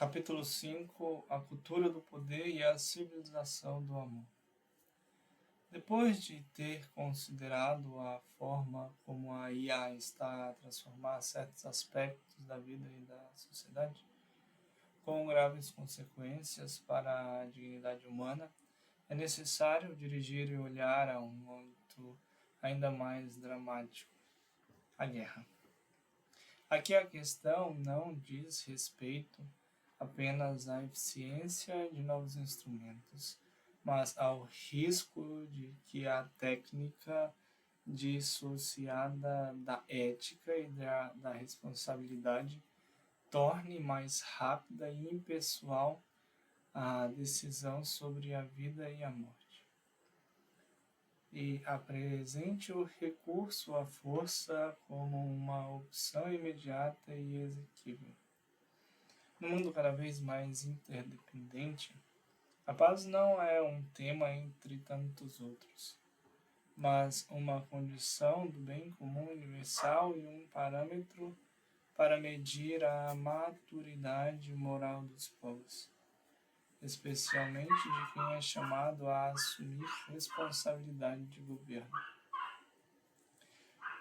Capítulo 5: A cultura do poder e a civilização do amor. Depois de ter considerado a forma como a IA está a transformar certos aspectos da vida e da sociedade, com graves consequências para a dignidade humana, é necessário dirigir e olhar a um âmbito ainda mais dramático: a guerra. Aqui a questão não diz respeito apenas à eficiência de novos instrumentos, mas ao risco de que a técnica, dissociada da ética e da responsabilidade, torne mais rápida e impessoal a decisão sobre a vida e a morte, e apresente o recurso à força como uma opção imediata e exequível. No mundo cada vez mais interdependente, a paz não é um tema entre tantos outros, mas uma condição do bem comum universal e um parâmetro para medir a maturidade moral dos povos, especialmente de quem é chamado a assumir responsabilidade de governo.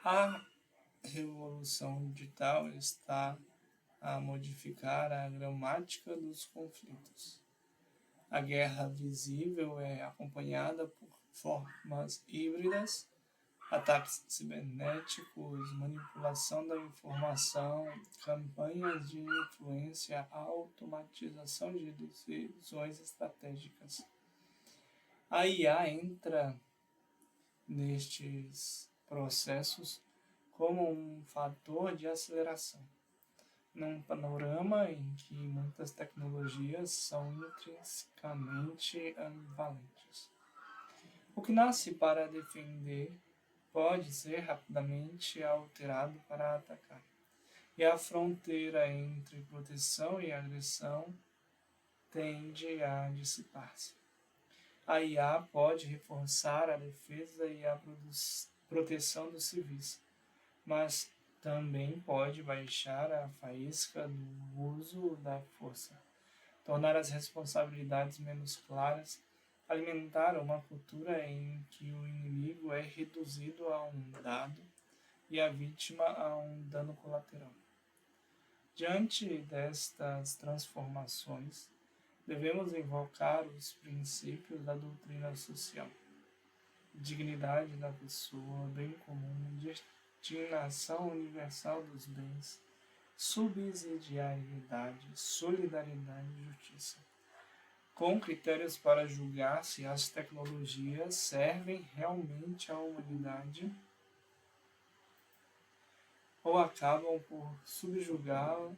A revolução digital está a modificar a gramática dos conflitos. A guerra visível é acompanhada por formas híbridas, ataques cibernéticos, manipulação da informação, campanhas de influência, automatização de decisões estratégicas. A IA entra nestes processos como um fator de aceleração, num panorama em que muitas tecnologias são intrinsecamente ambivalentes. O que nasce para defender pode ser rapidamente alterado para atacar, e a fronteira entre proteção e agressão tende a dissipar-se. A IA pode reforçar a defesa e a proteção dos civis, mas também pode baixar a faísca do uso da força, tornar as responsabilidades menos claras, alimentar uma cultura em que o inimigo é reduzido a um dado e a vítima a um dano colateral. Diante destas transformações, devemos invocar os princípios da doutrina social: dignidade da pessoa, bem comum, destinação universal dos bens, subsidiariedade, solidariedade e justiça, com critérios para julgar se as tecnologias servem realmente à humanidade ou acabam por subjugá-la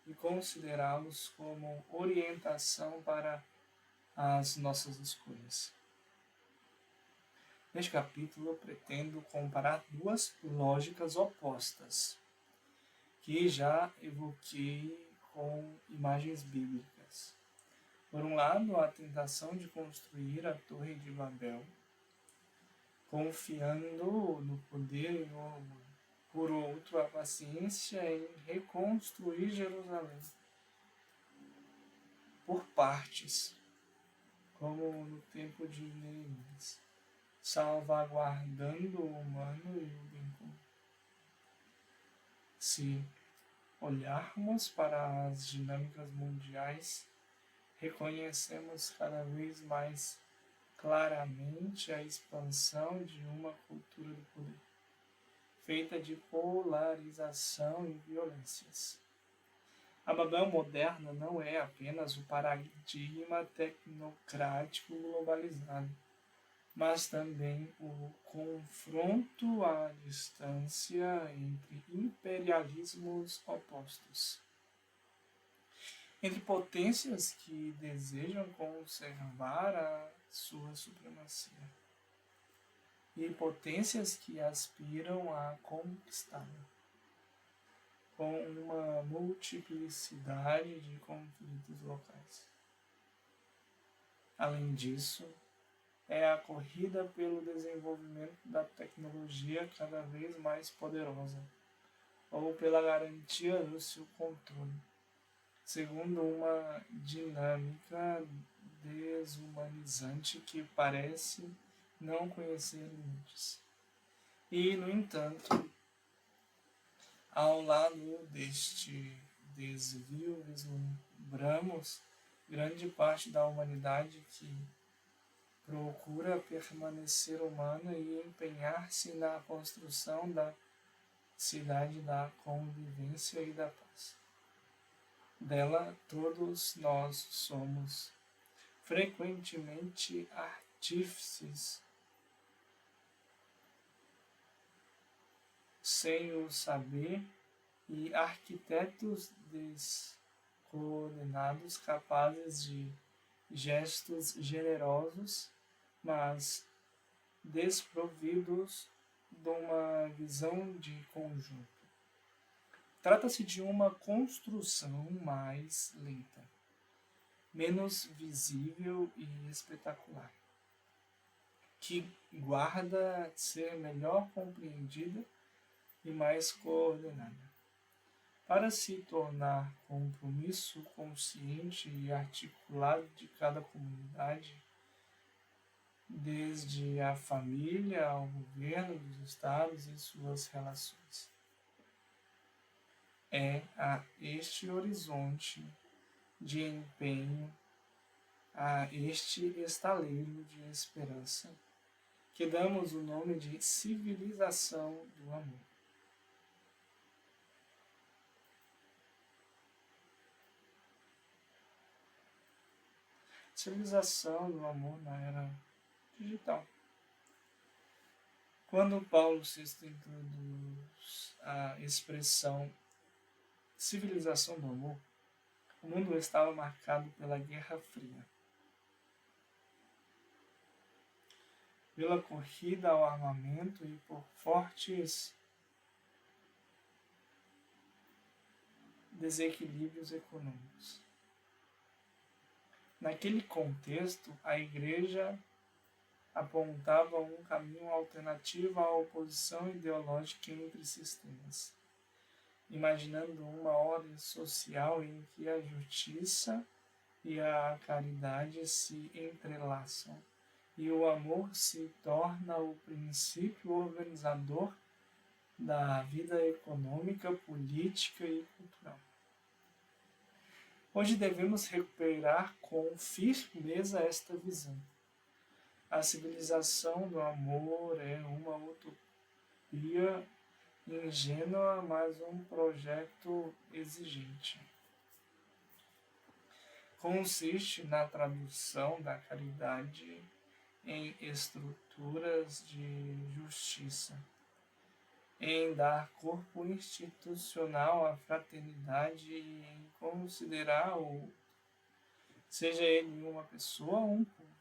e considerá-los como orientação para as nossas escolhas. Neste capítulo, eu pretendo comparar duas lógicas opostas, que já evoquei com imagens bíblicas. Por um lado, a tentação de construir a Torre de Babel, confiando no poder e no amor. Por outro, a paciência em reconstruir Jerusalém por partes, como no tempo de Neemias, salvaguardando o humano e o bem comum. Se olharmos para as dinâmicas mundiais, reconhecemos cada vez mais claramente a expansão de uma cultura do poder, feita de polarização e violências. A Babel moderna não é apenas o paradigma tecnocrático globalizado, mas também o confronto à distância entre imperialismos opostos, entre potências que desejam conservar a sua supremacia e potências que aspiram a conquistá-la, com uma multiplicidade de conflitos locais. Além disso, é a corrida pelo desenvolvimento da tecnologia cada vez mais poderosa, ou pela garantia do seu controle, segundo uma dinâmica desumanizante que parece não conhecer limites. E, no entanto, ao lado deste desvio, vislumbramos grande parte da humanidade que procura permanecer humana e empenhar-se na construção da cidade da convivência e da paz. Dela, todos nós somos frequentemente artífices, sem o saber, e arquitetos descoordenados, capazes de gestos generosos, mas desprovidos de uma visão de conjunto. Trata-se de uma construção mais lenta, menos visível e espetacular, que guarda ser melhor compreendida e mais coordenada. Para se tornar compromisso consciente e articulado de cada comunidade, desde a família ao governo dos estados e suas relações. É a este horizonte de empenho, a este estaleiro de esperança, que damos o nome de civilização do amor. Civilização do amor na era digital. Quando Paulo VI introduz a expressão civilização do amor, o mundo estava marcado pela Guerra Fria, pela corrida ao armamento e por fortes desequilíbrios econômicos. Naquele contexto, a Igreja apontava um caminho alternativo à oposição ideológica entre sistemas, imaginando uma ordem social em que a justiça e a caridade se entrelaçam e o amor se torna o princípio organizador da vida econômica, política e cultural. Hoje devemos recuperar com firmeza esta visão. A civilização do amor é uma utopia ingênua, mas um projeto exigente. Consiste na tradução da caridade em estruturas de justiça, em dar corpo institucional à fraternidade e em considerar o outro, seja ele uma pessoa ou um povo,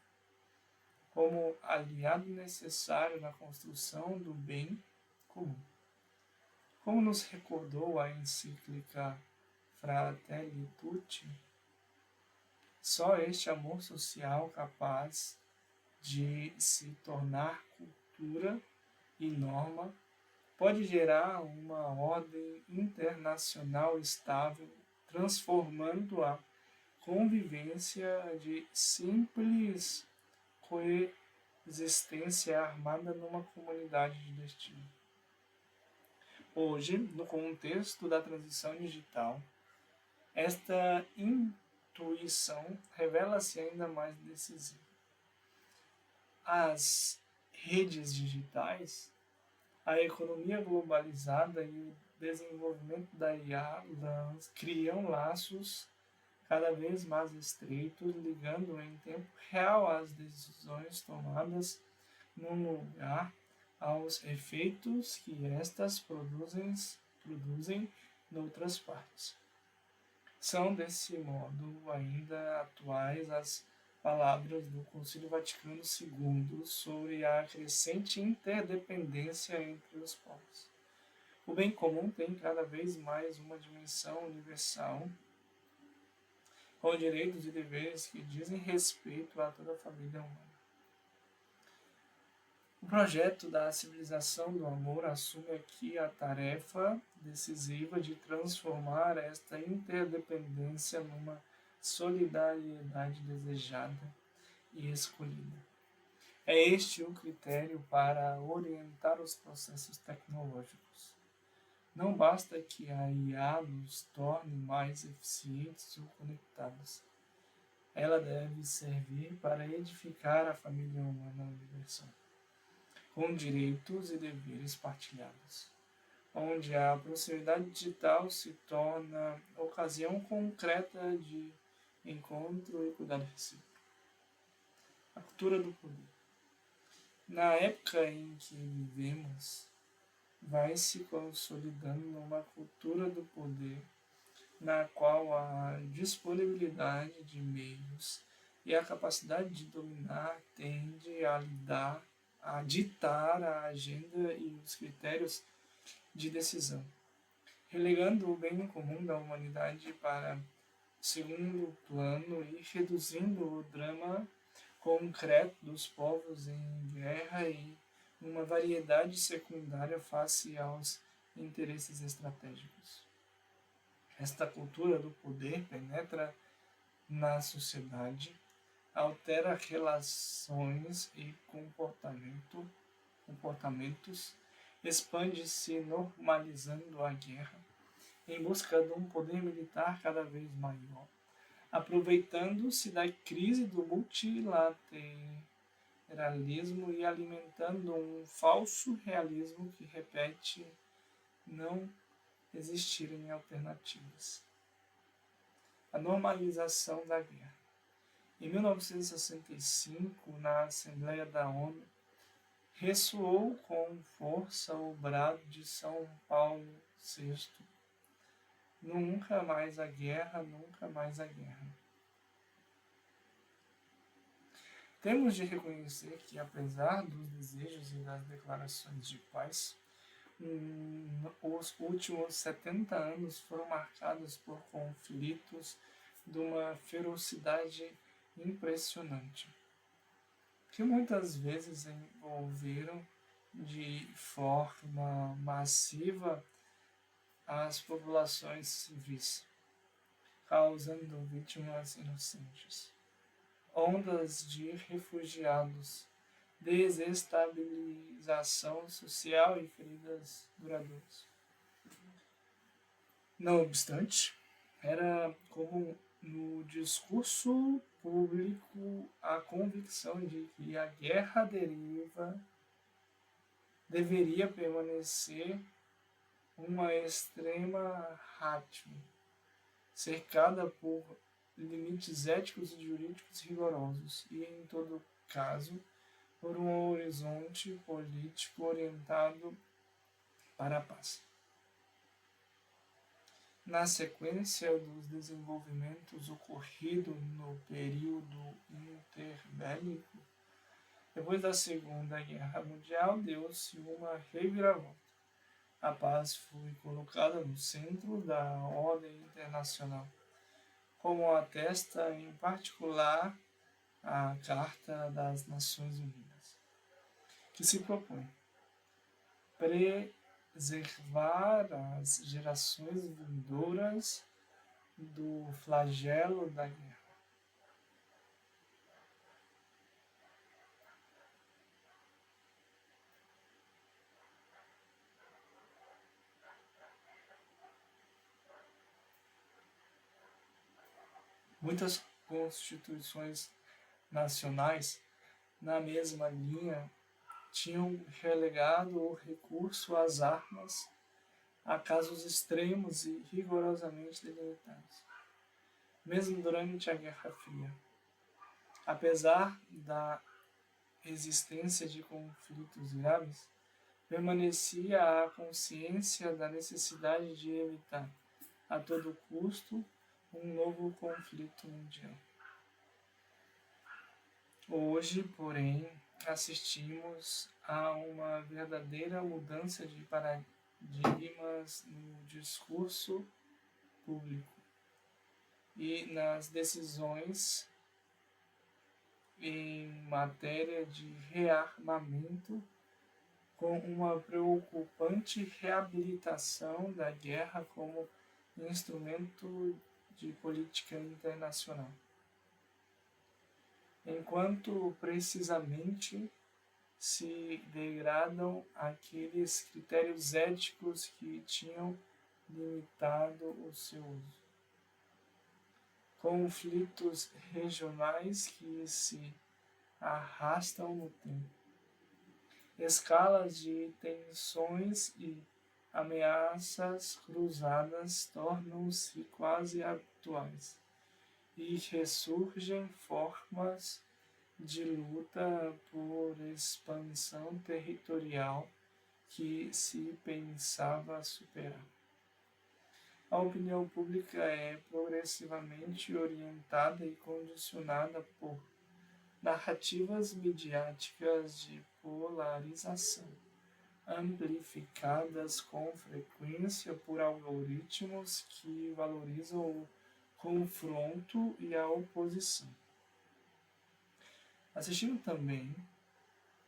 como aliado necessário na construção do bem comum. Como nos recordou a encíclica Fratelli Tutti, só este amor social capaz de se tornar cultura e norma pode gerar uma ordem internacional estável, transformando a convivência de simples coexistência armada numa comunidade de destino. Hoje, no contexto da transição digital, esta intuição revela-se ainda mais decisiva. As redes digitais, a economia globalizada e o desenvolvimento da IA criam laços cada vez mais estreitos, ligando em tempo real as decisões tomadas num lugar aos efeitos que estas produzem noutras partes. São, desse modo, ainda atuais as palavras do Concílio Vaticano II sobre a crescente interdependência entre os povos. O bem comum tem cada vez mais uma dimensão universal, com direitos e deveres que dizem respeito a toda a família humana. O projeto da civilização do amor assume aqui a tarefa decisiva de transformar esta interdependência numa solidariedade desejada e escolhida. É este o critério para orientar os processos tecnológicos. Não basta que a IA nos torne mais eficientes ou conectados. Ela deve servir para edificar a família humana universal, com direitos e deveres partilhados, onde a proximidade digital se torna ocasião concreta de encontro e cuidado recíproco. A cultura do poder. Na época em que vivemos, vai se consolidando numa cultura do poder, na qual a disponibilidade de meios e a capacidade de dominar tende a ditar a agenda e os critérios de decisão, relegando o bem comum da humanidade para segundo plano e reduzindo o drama concreto dos povos em guerra e uma variedade secundária face aos interesses estratégicos. Esta cultura do poder penetra na sociedade, altera relações e comportamentos, expande-se normalizando a guerra, em busca de um poder militar cada vez maior, aproveitando-se da crise do multilateralismo e alimentando um falso realismo que repete não existirem alternativas. A normalização da guerra. Em 1965, na Assembleia da ONU, ressoou com força o brado de São Paulo VI: nunca mais a guerra, nunca mais a guerra. Temos de reconhecer que, apesar dos desejos e das declarações de paz, os últimos 70 anos foram marcados por conflitos de uma ferocidade impressionante, que muitas vezes envolveram de forma massiva as populações civis, causando vítimas inocentes, ondas de refugiados, desestabilização social e feridas duradouras. Não obstante, era comum no discurso público a convicção de que a guerra deveria permanecer uma extrema ratio, cercada por limites éticos e jurídicos rigorosos e, em todo caso, por um horizonte político orientado para a paz. Na sequência dos desenvolvimentos ocorridos no período interbélico, depois da Segunda Guerra Mundial, deu-se uma reviravolta. A paz foi colocada no centro da ordem internacional, como atesta em particular a Carta das Nações Unidas, que se propõe preservar as gerações vindouras do flagelo da guerra. Muitas constituições nacionais, na mesma linha, tinham relegado o recurso às armas a casos extremos e rigorosamente delimitados. Mesmo durante a Guerra Fria, apesar da existência de conflitos graves, permanecia a consciência da necessidade de evitar, a todo custo, um novo conflito mundial. Hoje, porém, assistimos a uma verdadeira mudança de paradigmas no discurso público e nas decisões em matéria de rearmamento com uma preocupante reabilitação da guerra como instrumento de política internacional. Enquanto precisamente se degradam aqueles critérios éticos que tinham limitado o seu uso. Conflitos regionais que se arrastam no tempo. Escalas de tensões e ameaças cruzadas tornam-se quase habituais e ressurgem formas de luta por expansão territorial que se pensava superar. A opinião pública é progressivamente orientada e condicionada por narrativas midiáticas de polarização, amplificadas com frequência por algoritmos que valorizam o confronto e a oposição. Assistindo também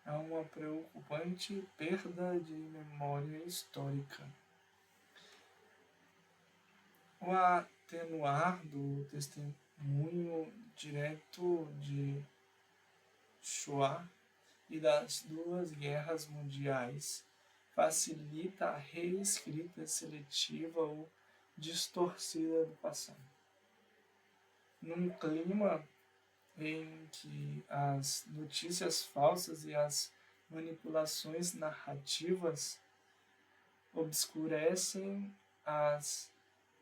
a uma preocupante perda de memória histórica. O atenuar do testemunho direto de Shoah e das duas guerras mundiais facilita a reescrita seletiva ou distorcida do passado. Num clima em que as notícias falsas e as manipulações narrativas obscurecem as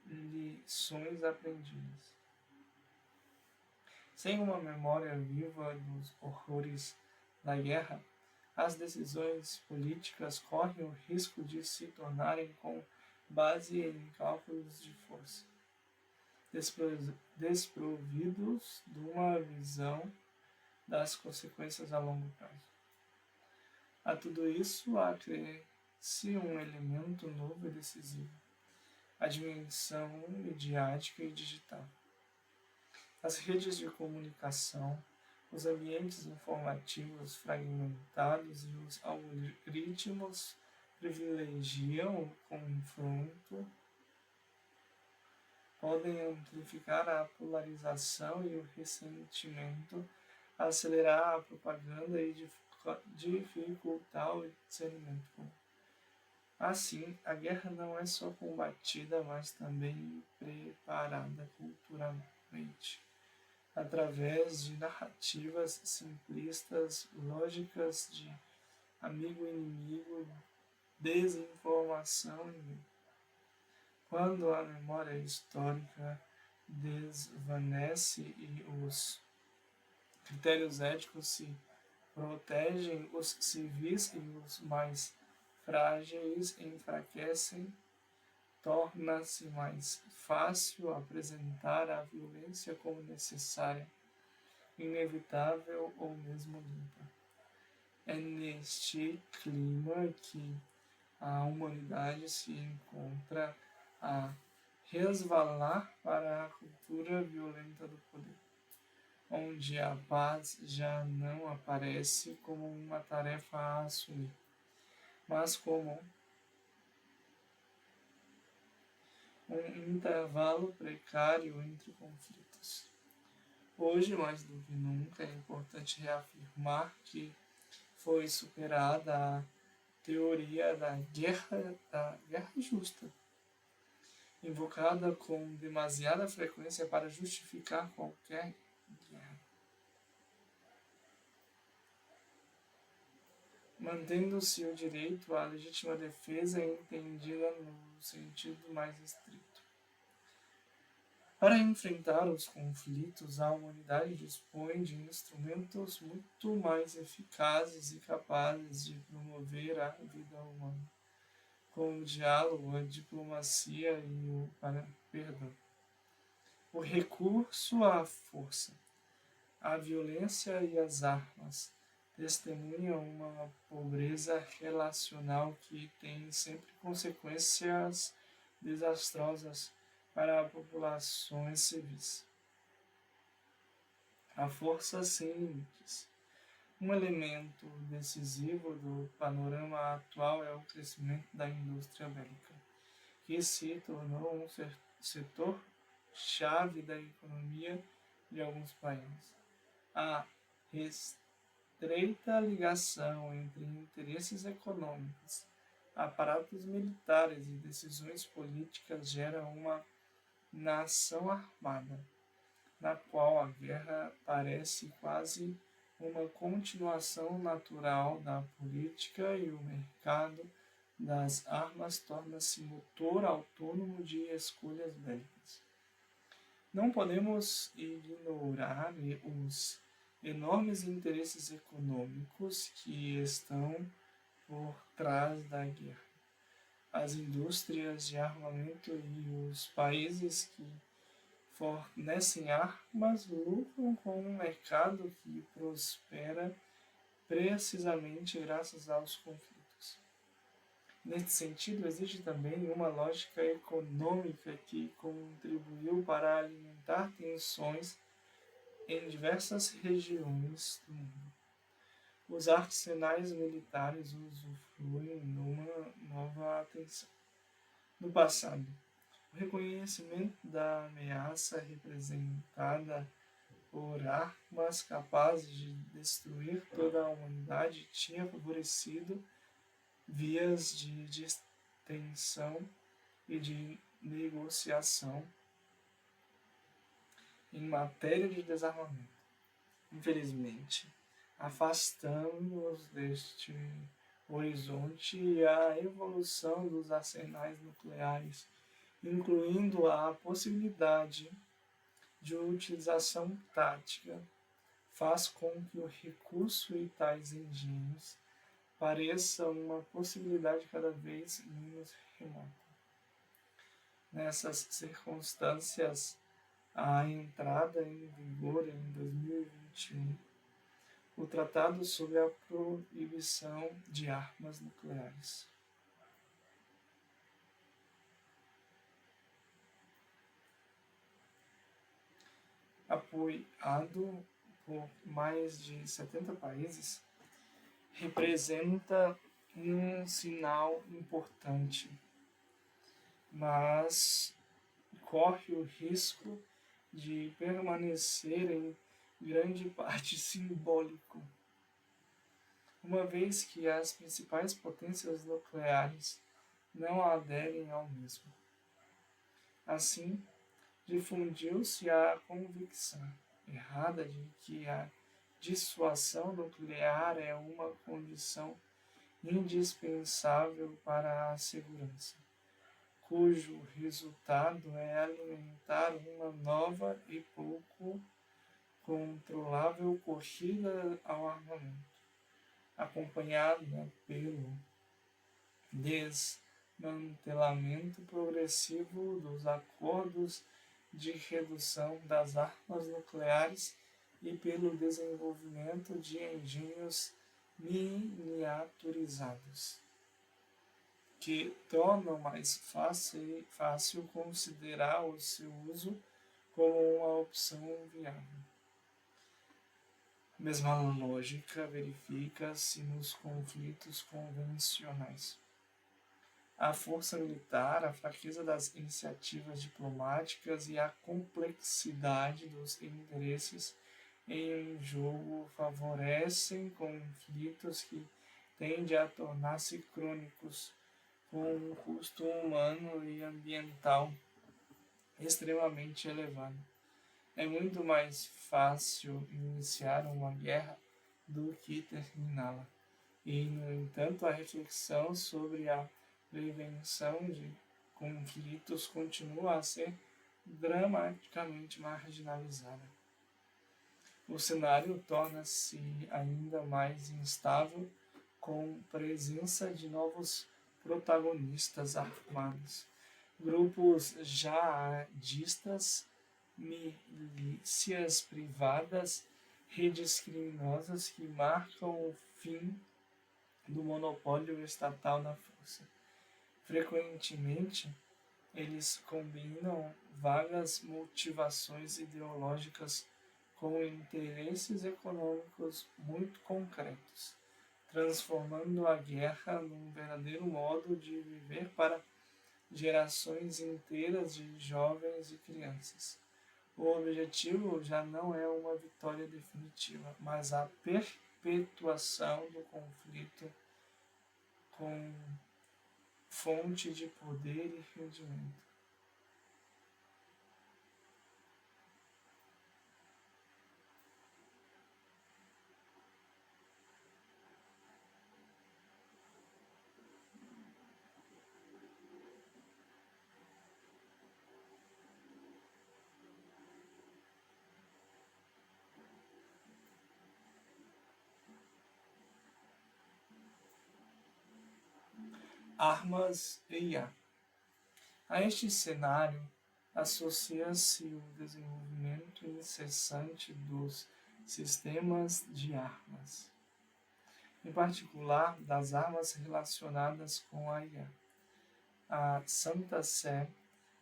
lições aprendidas. Sem uma memória viva dos horrores da guerra, as decisões políticas correm o risco de se tornarem com base em cálculos de força, desprovidos de uma visão das consequências a longo prazo. A tudo isso acresce um elemento novo e decisivo: a dimensão midiática e digital. As redes de comunicação, os ambientes informativos fragmentados e os algoritmos privilegiam o confronto, podem amplificar a polarização e o ressentimento, acelerar a propaganda e dificultar o discernimento comum. Assim, a guerra não é só combatida, mas também preparada culturalmente, através de narrativas simplistas, lógicas de amigo-inimigo, desinformação e medo. Quando a memória histórica desvanece e os critérios éticos se protegem, os civis e os mais frágeis enfraquecem, torna-se mais fácil apresentar a violência como necessária, inevitável ou mesmo limpa. É neste clima que a humanidade se encontra a resvalar para a cultura violenta do poder, onde a paz já não aparece como uma tarefa a assumir, mas como um intervalo precário entre conflitos. Hoje, mais do que nunca, é importante reafirmar que foi superada a teoria da guerra justa, invocada com demasiada frequência para justificar qualquer guerra. Mantendo-se o direito à legítima defesa entendida no sentido mais estrito. Para enfrentar os conflitos, a humanidade dispõe de instrumentos muito mais eficazes e capazes de promover a vida humana, como o diálogo, a diplomacia e o perdão. O recurso à força, a violência e as armas testemunham uma pobreza relacional que tem sempre consequências desastrosas para populações civis. A força sem limites. Um elemento decisivo do panorama atual é o crescimento da indústria bélica, que se tornou um setor-chave da economia de alguns países. A estreita ligação entre interesses econômicos, aparatos militares e decisões políticas gera uma nação armada, na qual a guerra parece quase uma continuação natural da política e o mercado das armas torna-se motor autônomo de escolhas bélicas. Não podemos ignorar os enormes interesses econômicos que estão por trás da guerra. As indústrias de armamento e os países que fornecem armas lucram com um mercado que prospera precisamente graças aos conflitos. Neste sentido, existe também uma lógica econômica que contribuiu para alimentar tensões em diversas regiões do mundo. Os arsenais militares usufruem de uma nova atenção. No passado, o reconhecimento da ameaça representada por armas capazes de destruir toda a humanidade tinha favorecido vias de distensão e de negociação em matéria de desarmamento. Infelizmente, afastamos deste horizonte a evolução dos arsenais nucleares, incluindo a possibilidade de utilização tática, faz com que o recurso em tais engenhos pareça uma possibilidade cada vez menos remota. Nessas circunstâncias, a entrada em vigor em 2021 o Tratado sobre a Proibição de Armas Nucleares. Apoiado por mais de 70 países, representa um sinal importante, mas corre o risco de permanecer em grande parte simbólico, uma vez que as principais potências nucleares não aderem ao mesmo. Assim, difundiu-se a convicção errada de que a dissuasão nuclear é uma condição indispensável para a segurança, cujo resultado é alimentar uma nova e pouco controlável corrida ao armamento, acompanhada pelo desmantelamento progressivo dos acordos de redução das armas nucleares e pelo desenvolvimento de engenhos miniaturizados, que tornam mais fácil considerar o seu uso como uma opção viável. A mesma lógica verifica-se nos conflitos convencionais. A força militar, a fraqueza das iniciativas diplomáticas e a complexidade dos interesses em jogo favorecem conflitos que tendem a tornar-se crônicos, com um custo humano e ambiental extremamente elevado. É muito mais fácil iniciar uma guerra do que terminá-la. E, no entanto, a reflexão sobre a prevenção de conflitos continua a ser dramaticamente marginalizada. O cenário torna-se ainda mais instável com a presença de novos protagonistas armados, grupos jihadistas, milícias privadas, redes criminosas que marcam o fim do monopólio estatal na força. Frequentemente, eles combinam vagas motivações ideológicas com interesses econômicos muito concretos, transformando a guerra num verdadeiro modo de viver para gerações inteiras de jovens e crianças. O objetivo já não é uma vitória definitiva, mas a perpetuação do conflito com fonte de poder e rendimento. Armas e IA. A este cenário associa-se o desenvolvimento incessante dos sistemas de armas, em particular das armas relacionadas com a IA. A Santa Sé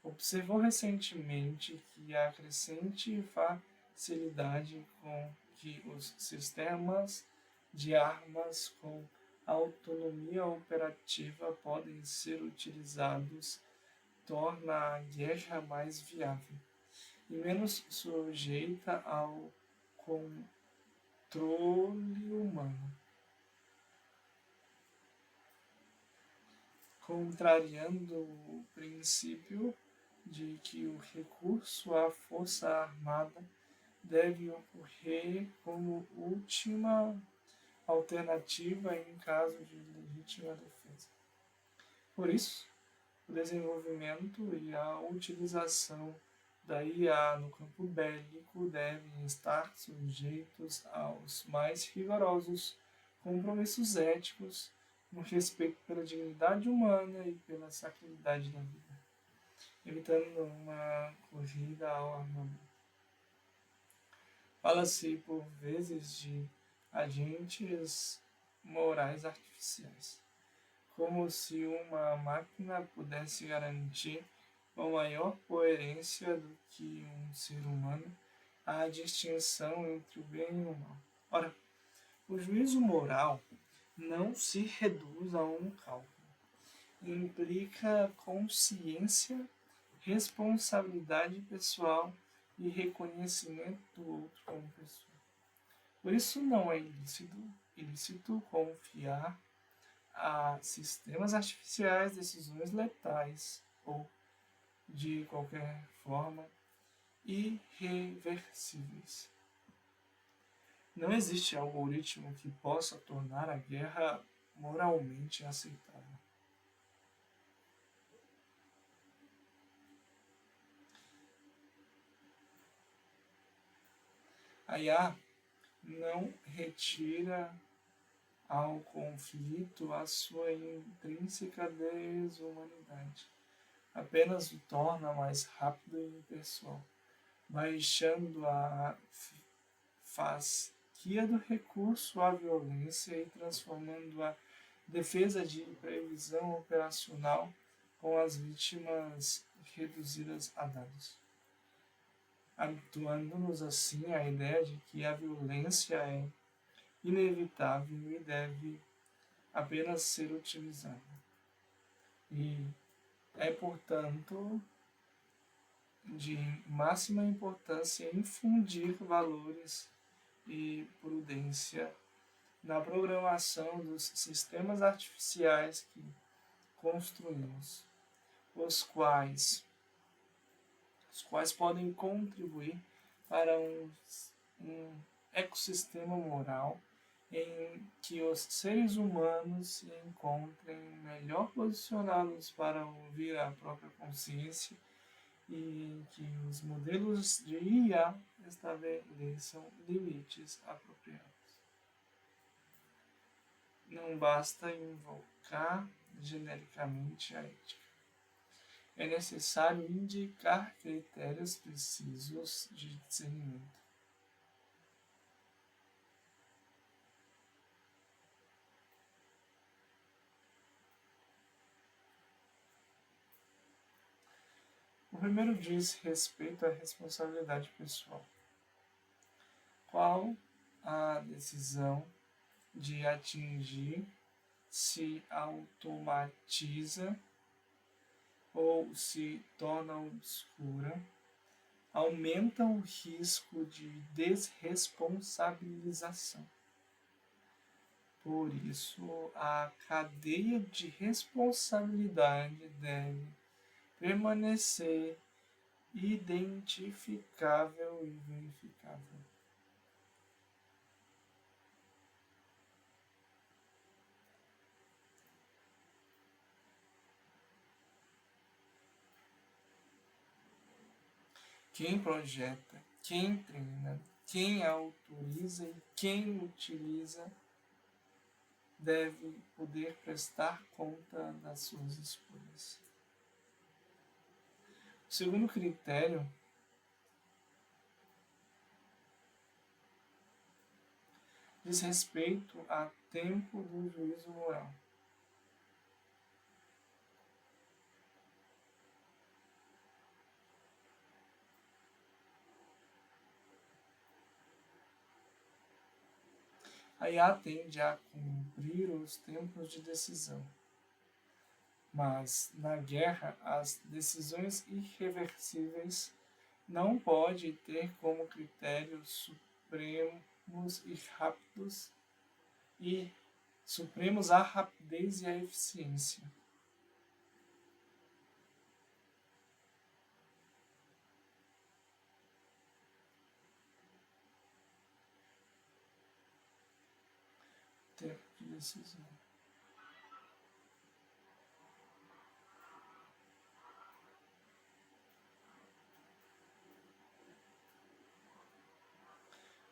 observou recentemente que a crescente facilidade com que os sistemas de armas com autonomia operativa podem ser utilizados torna a guerra mais viável e menos sujeita ao controle humano, contrariando o princípio de que o recurso à força armada deve ocorrer como última alternativa em caso de legítima defesa. Por isso, o desenvolvimento e a utilização da IA no campo bélico devem estar sujeitos aos mais rigorosos compromissos éticos no respeito pela dignidade humana e pela sacralidade da vida, evitando uma corrida ao armamento. Fala-se por vezes de agentes morais artificiais, como se uma máquina pudesse garantir com maior coerência do que um ser humano a distinção entre o bem e o mal. Ora, o juízo moral não se reduz a um cálculo. Implica consciência, responsabilidade pessoal e reconhecimento do outro como pessoa. Por isso não é ilícito confiar a sistemas artificiais decisões letais ou, de qualquer forma, irreversíveis. Não existe algoritmo que possa tornar a guerra moralmente aceitável. A IA não retira ao conflito a sua intrínseca desumanidade, apenas o torna mais rápido e impessoal, baixando a fasquia do recurso à violência e transformando a defesa de previsão operacional com as vítimas reduzidas a dados, habituando-nos assim à ideia de que a violência é inevitável e deve apenas ser utilizada. E é, portanto, de máxima importância infundir valores e prudência na programação dos sistemas artificiais que construímos, os quais podem contribuir para um ecossistema moral em que os seres humanos se encontrem melhor posicionados para ouvir a própria consciência e em que os modelos de IA estabeleçam limites apropriados. Não basta invocar genericamente a ética. É necessário indicar critérios precisos de discernimento. O primeiro diz respeito à responsabilidade pessoal. qual a decisão de atingir se automatiza ou se torna obscura, aumenta o risco de desresponsabilização. Por isso, a cadeia de responsabilidade deve permanecer identificável e verificável. Quem projeta, quem treina, quem autoriza e quem utiliza deve poder prestar conta das suas escolhas. O segundo critério diz respeito a tempo do juízo moral. A IA tende a cumprir os tempos de decisão, mas na guerra as decisões irreversíveis não pode ter como critérios supremos a rapidez e a eficiência. Tempo de decisão.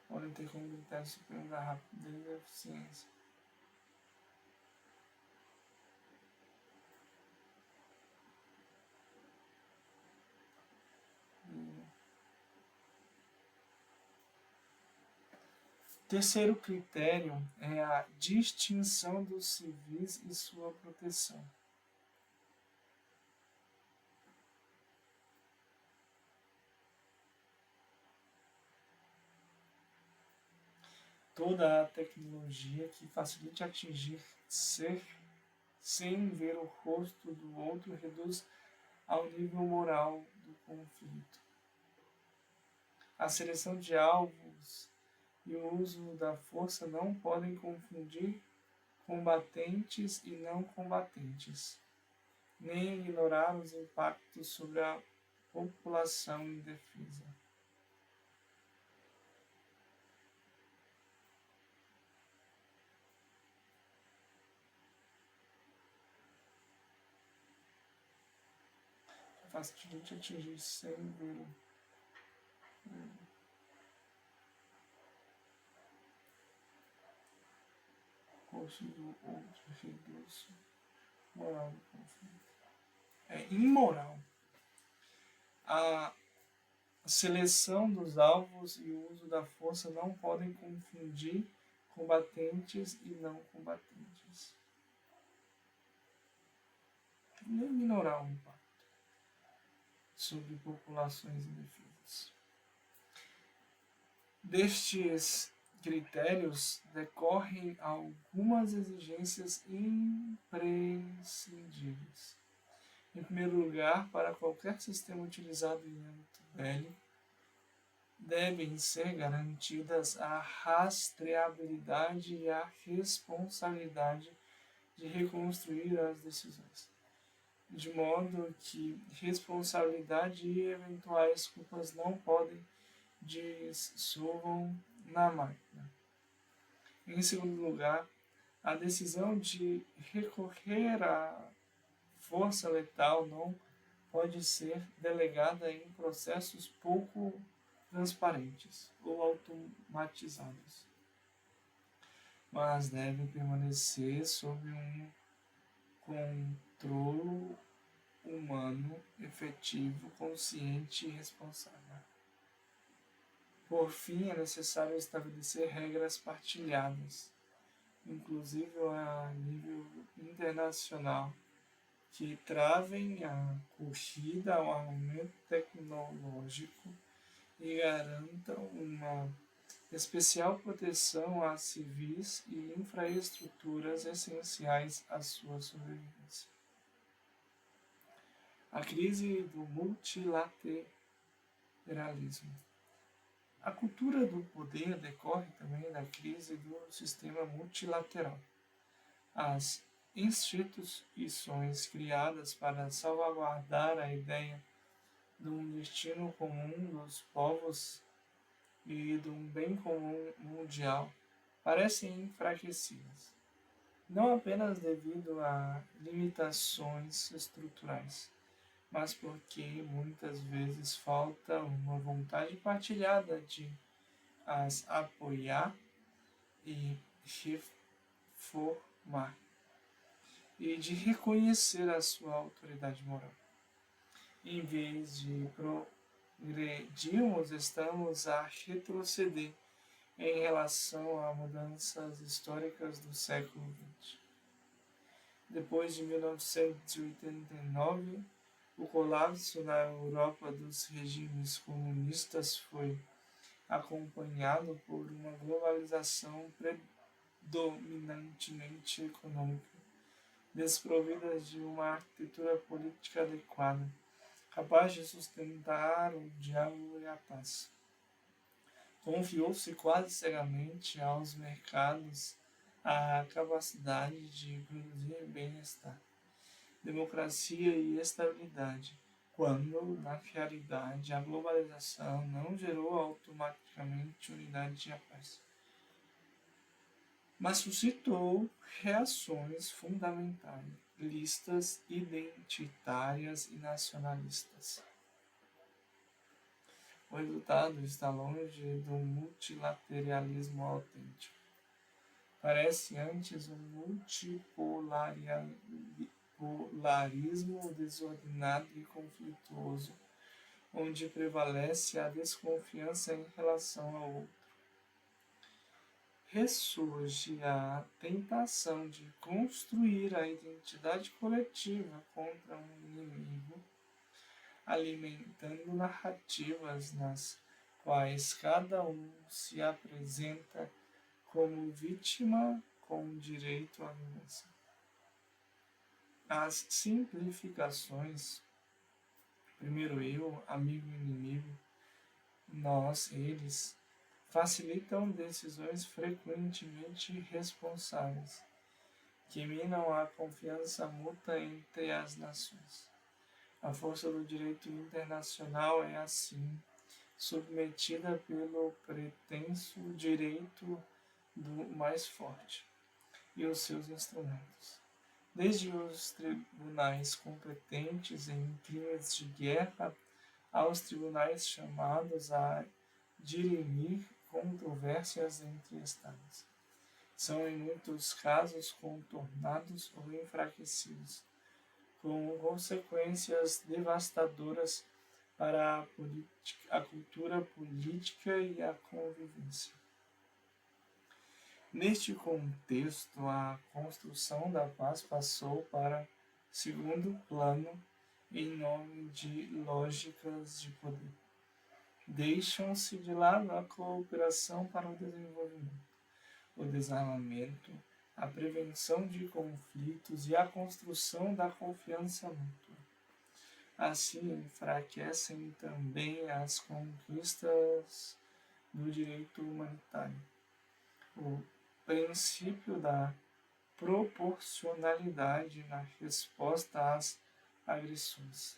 Podem ter como critério supremo a rapidez e a eficiência. Terceiro critério é a distinção dos civis e sua proteção. Toda a tecnologia que facilite atingir ser sem ver o rosto do outro reduz ao nível moral do conflito. A seleção de alvos e o uso da força não podem confundir combatentes e não combatentes, nem ignorar os impactos sobre a população indefesa. Facilmente atingir sem ver o rosto do outro reduz moral do conflito. É imoral. A seleção dos alvos e o uso da força não podem confundir combatentes e não combatentes. Nem ignorar o impacto sobre populações indefesas. Destes critérios decorrem algumas exigências imprescindíveis. Em primeiro lugar, para qualquer sistema utilizado em âmbito bélico, devem ser garantidas a rastreabilidade e a responsabilidade de reconstruir as decisões, de modo que responsabilidade e eventuais culpas não podem dissolvam na máquina. Em segundo lugar, a decisão de recorrer à força letal não pode ser delegada em processos pouco transparentes ou automatizados, mas deve permanecer sob um controle humano efetivo, consciente e responsável. Por fim, é necessário estabelecer regras partilhadas, inclusive a nível internacional, que travem a corrida ao armamento tecnológico e garantam uma especial proteção a civis e infraestruturas essenciais à sua sobrevivência. A crise do multilateralismo. A cultura do poder decorre também da crise do sistema multilateral. As instituições criadas para salvaguardar a ideia de um destino comum dos povos e de um bem comum mundial parecem enfraquecidas, não apenas devido a limitações estruturais, mas porque muitas vezes falta uma vontade partilhada de as apoiar e reformar, e de reconhecer a sua autoridade moral. Em vez de progredirmos, estamos a retroceder em relação a mudanças históricas do século XX. Depois de 1989, o colapso na Europa dos regimes comunistas foi acompanhado por uma globalização predominantemente econômica, desprovida de uma arquitetura política adequada, capaz de sustentar o diálogo e a paz. Confiou-se quase cegamente aos mercados a capacidade de produzir bem-estar, democracia e estabilidade, quando, na realidade, a globalização não gerou automaticamente unidade e a paz, mas suscitou reações fundamentalistas, identitárias e nacionalistas. O resultado está longe do multilateralismo autêntico. Parece antes um multipolarismo desordenado e conflituoso, onde prevalece a desconfiança em relação ao outro. Ressurge a tentação de construir a identidade coletiva contra um inimigo, alimentando narrativas nas quais cada um se apresenta como vítima com direito à vingança. As simplificações, primeiro eu, amigo e inimigo, nós, eles, facilitam decisões frequentemente irresponsáveis, que minam a confiança mútua entre as nações. A força do direito internacional é, assim, submetida pelo pretenso direito do mais forte e os seus instrumentos, desde os tribunais competentes em crimes de guerra aos tribunais chamados a dirimir controvérsias entre estados. São, em muitos casos, contornados ou enfraquecidos, com consequências devastadoras para a cultura política e a convivência. Neste contexto, a construção da paz passou para segundo plano em nome de lógicas de poder. Deixam-se de lado a cooperação para o desenvolvimento, o desarmamento, a prevenção de conflitos e a construção da confiança mútua. Assim, enfraquecem também as conquistas do direito humanitário. O princípio da proporcionalidade na resposta às agressões.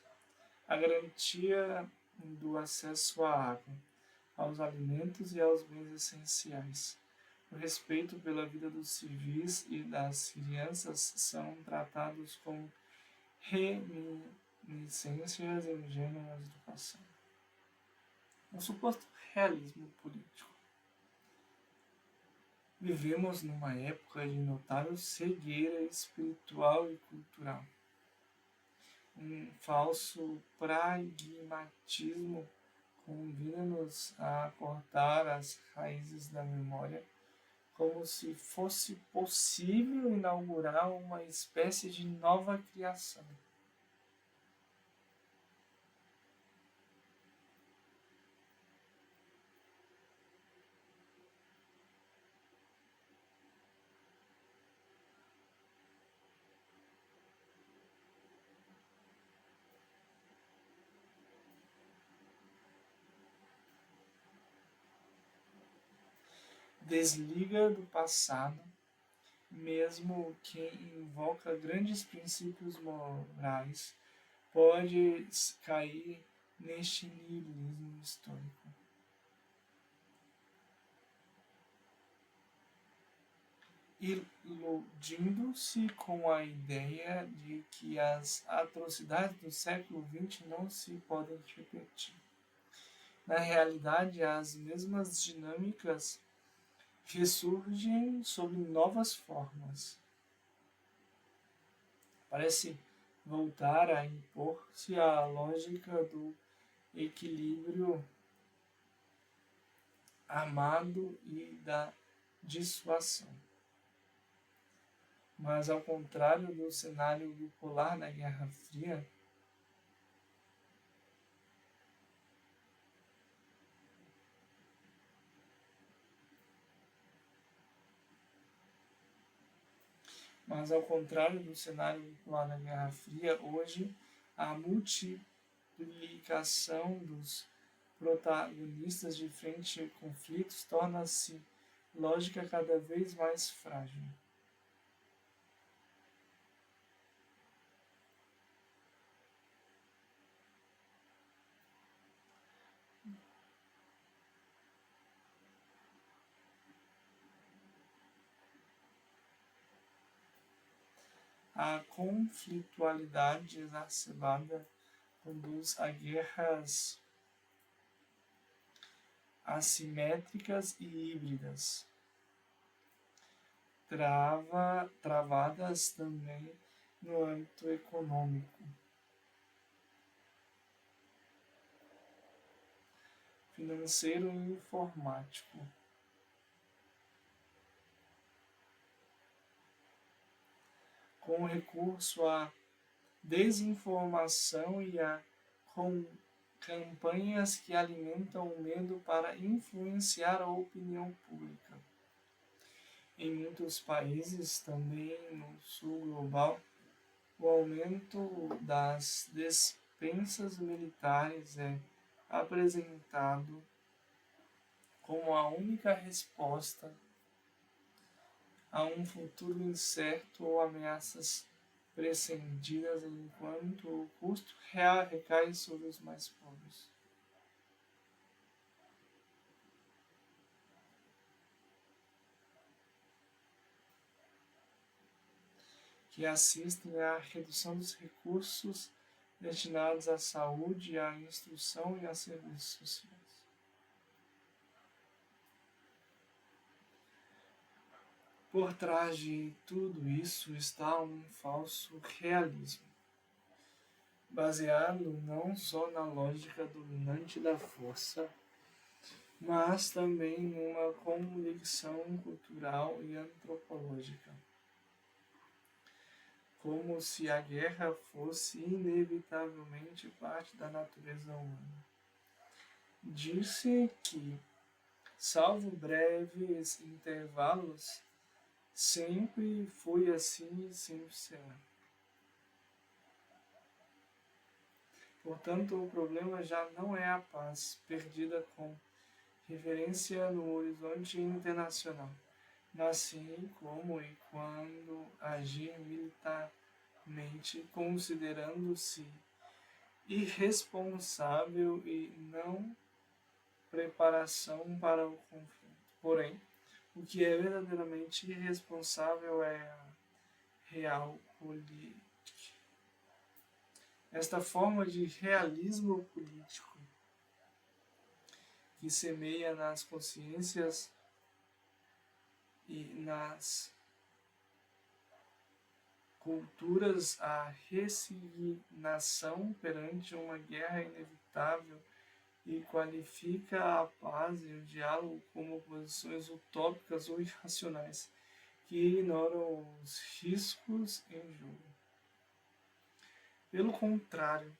A garantia do acesso à água, aos alimentos e aos bens essenciais. O respeito pela vida dos civis e das crianças são tratados como reminiscências ingênuas do passado. Um suposto realismo político. Vivemos numa época de notável cegueira espiritual e cultural. Um falso pragmatismo convida-nos a cortar as raízes da memória, como se fosse possível inaugurar uma espécie de nova criação. desliga do passado, mesmo quem invoca grandes princípios morais pode cair neste niilismo histórico, iludindo-se com a ideia de que as atrocidades do século XX não se podem repetir. Na realidade, as mesmas dinâmicas ressurgem sob novas formas. Parece voltar a impor-se a lógica do equilíbrio armado e da dissuasão. Mas, ao contrário do cenário bipolar na Guerra Fria, hoje a multiplicação dos protagonistas de frente a conflitos torna-se lógica cada vez mais frágil. A conflitualidade exacerbada conduz a guerras assimétricas e híbridas, travadas também no âmbito econômico, financeiro e informático. Com recurso à desinformação e com campanhas que alimentam o medo para influenciar a opinião pública. Em muitos países, também no sul global, o aumento das despesas militares é apresentado como a única resposta a um futuro incerto ou ameaças prescindidas, enquanto o custo real recai sobre os mais pobres. Que assistem à redução dos recursos destinados à saúde, à instrução e a serviços sociais. Por trás de tudo isso está um falso realismo, baseado não só na lógica dominante da força, mas também numa convicção cultural e antropológica, como se a guerra fosse inevitavelmente parte da natureza humana. Diz-se que, salvo breves intervalos, sempre foi assim e sempre será. Portanto, o problema já não é a paz perdida com referência no horizonte internacional, mas sim como e quando agir militarmente, considerando-se irresponsável e não preparação para o conflito. Porém, o que é verdadeiramente irresponsável é a real política. Esta forma de realismo político que semeia nas consciências e nas culturas a resignação perante uma guerra inevitável e qualifica a paz e o diálogo como posições utópicas ou irracionais, que ignoram os riscos em jogo. Pelo contrário,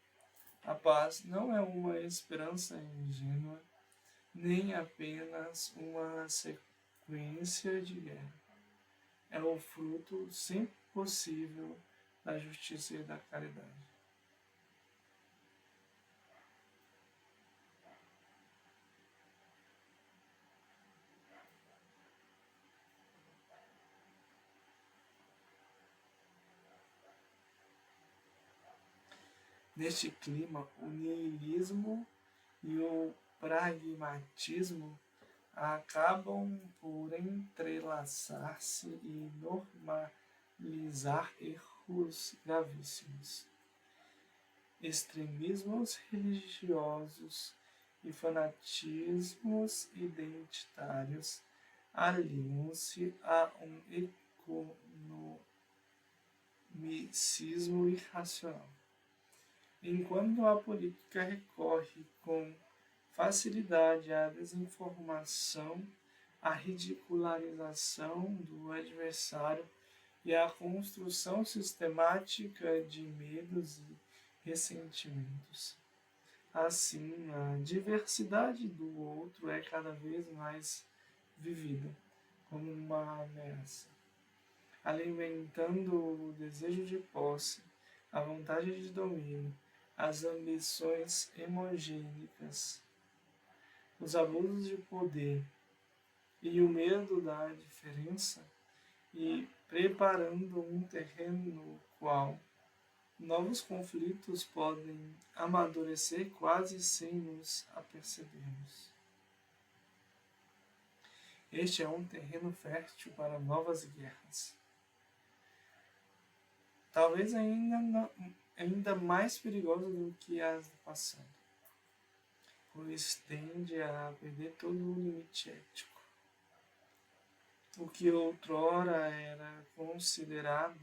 a paz não é uma esperança ingênua, nem apenas uma sequência de guerra. É o fruto sempre possível da justiça e da caridade. Neste clima, o niilismo e o pragmatismo acabam por entrelaçar-se e normalizar erros gravíssimos. Extremismos religiosos e fanatismos identitários aliam-se a um economicismo irracional. Enquanto a política recorre com facilidade à desinformação, à ridicularização do adversário e à construção sistemática de medos e ressentimentos. Assim, a diversidade do outro é cada vez mais vivida como uma ameaça, alimentando o desejo de posse, a vontade de domínio, as ambições hemogênicas, os abusos de poder e o medo da diferença, e preparando um terreno no qual novos conflitos podem amadurecer quase sem nos apercebermos. Este é um terreno fértil para novas guerras. Talvez ainda mais perigosa do que as do passado, pois tende a perder todo o limite ético. O que outrora era considerado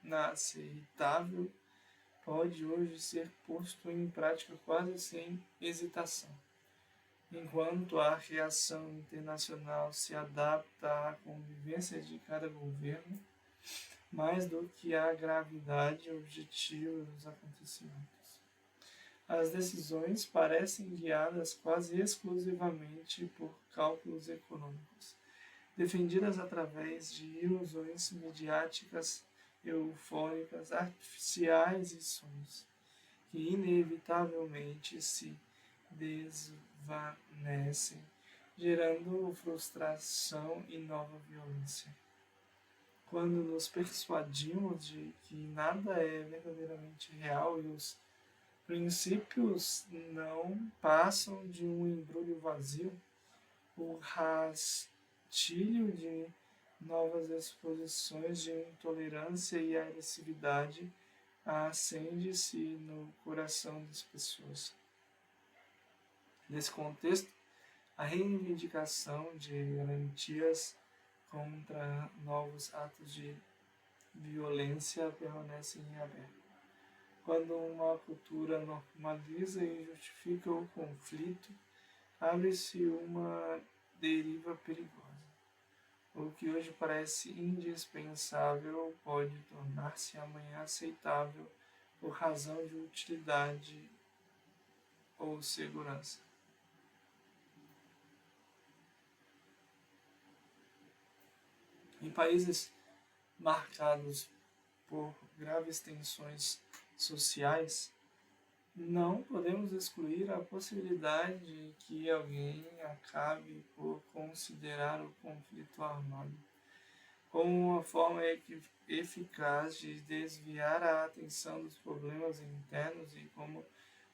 inaceitável pode hoje ser posto em prática quase sem hesitação. Enquanto a reação internacional se adapta à convivência de cada governo, mais do que à gravidade objetiva dos acontecimentos. As decisões parecem guiadas quase exclusivamente por cálculos econômicos, defendidas através de ilusões mediáticas, eufóricas, artificiais e sons, que inevitavelmente se desvanecem, gerando frustração e nova violência. Quando nos persuadimos de que nada é verdadeiramente real e os princípios não passam de um embrulho vazio, o rastilho de novas exposições de intolerância e agressividade acende-se no coração das pessoas. Nesse contexto, a reivindicação de garantias contra novos atos de violência permanece em aberto. Quando uma cultura normaliza e justifica o conflito, abre-se uma deriva perigosa. O que hoje parece indispensável pode tornar-se amanhã aceitável por razão de utilidade ou segurança. Em países marcados por graves tensões sociais, não podemos excluir a possibilidade de que alguém acabe por considerar o conflito armado como uma forma eficaz de desviar a atenção dos problemas internos e como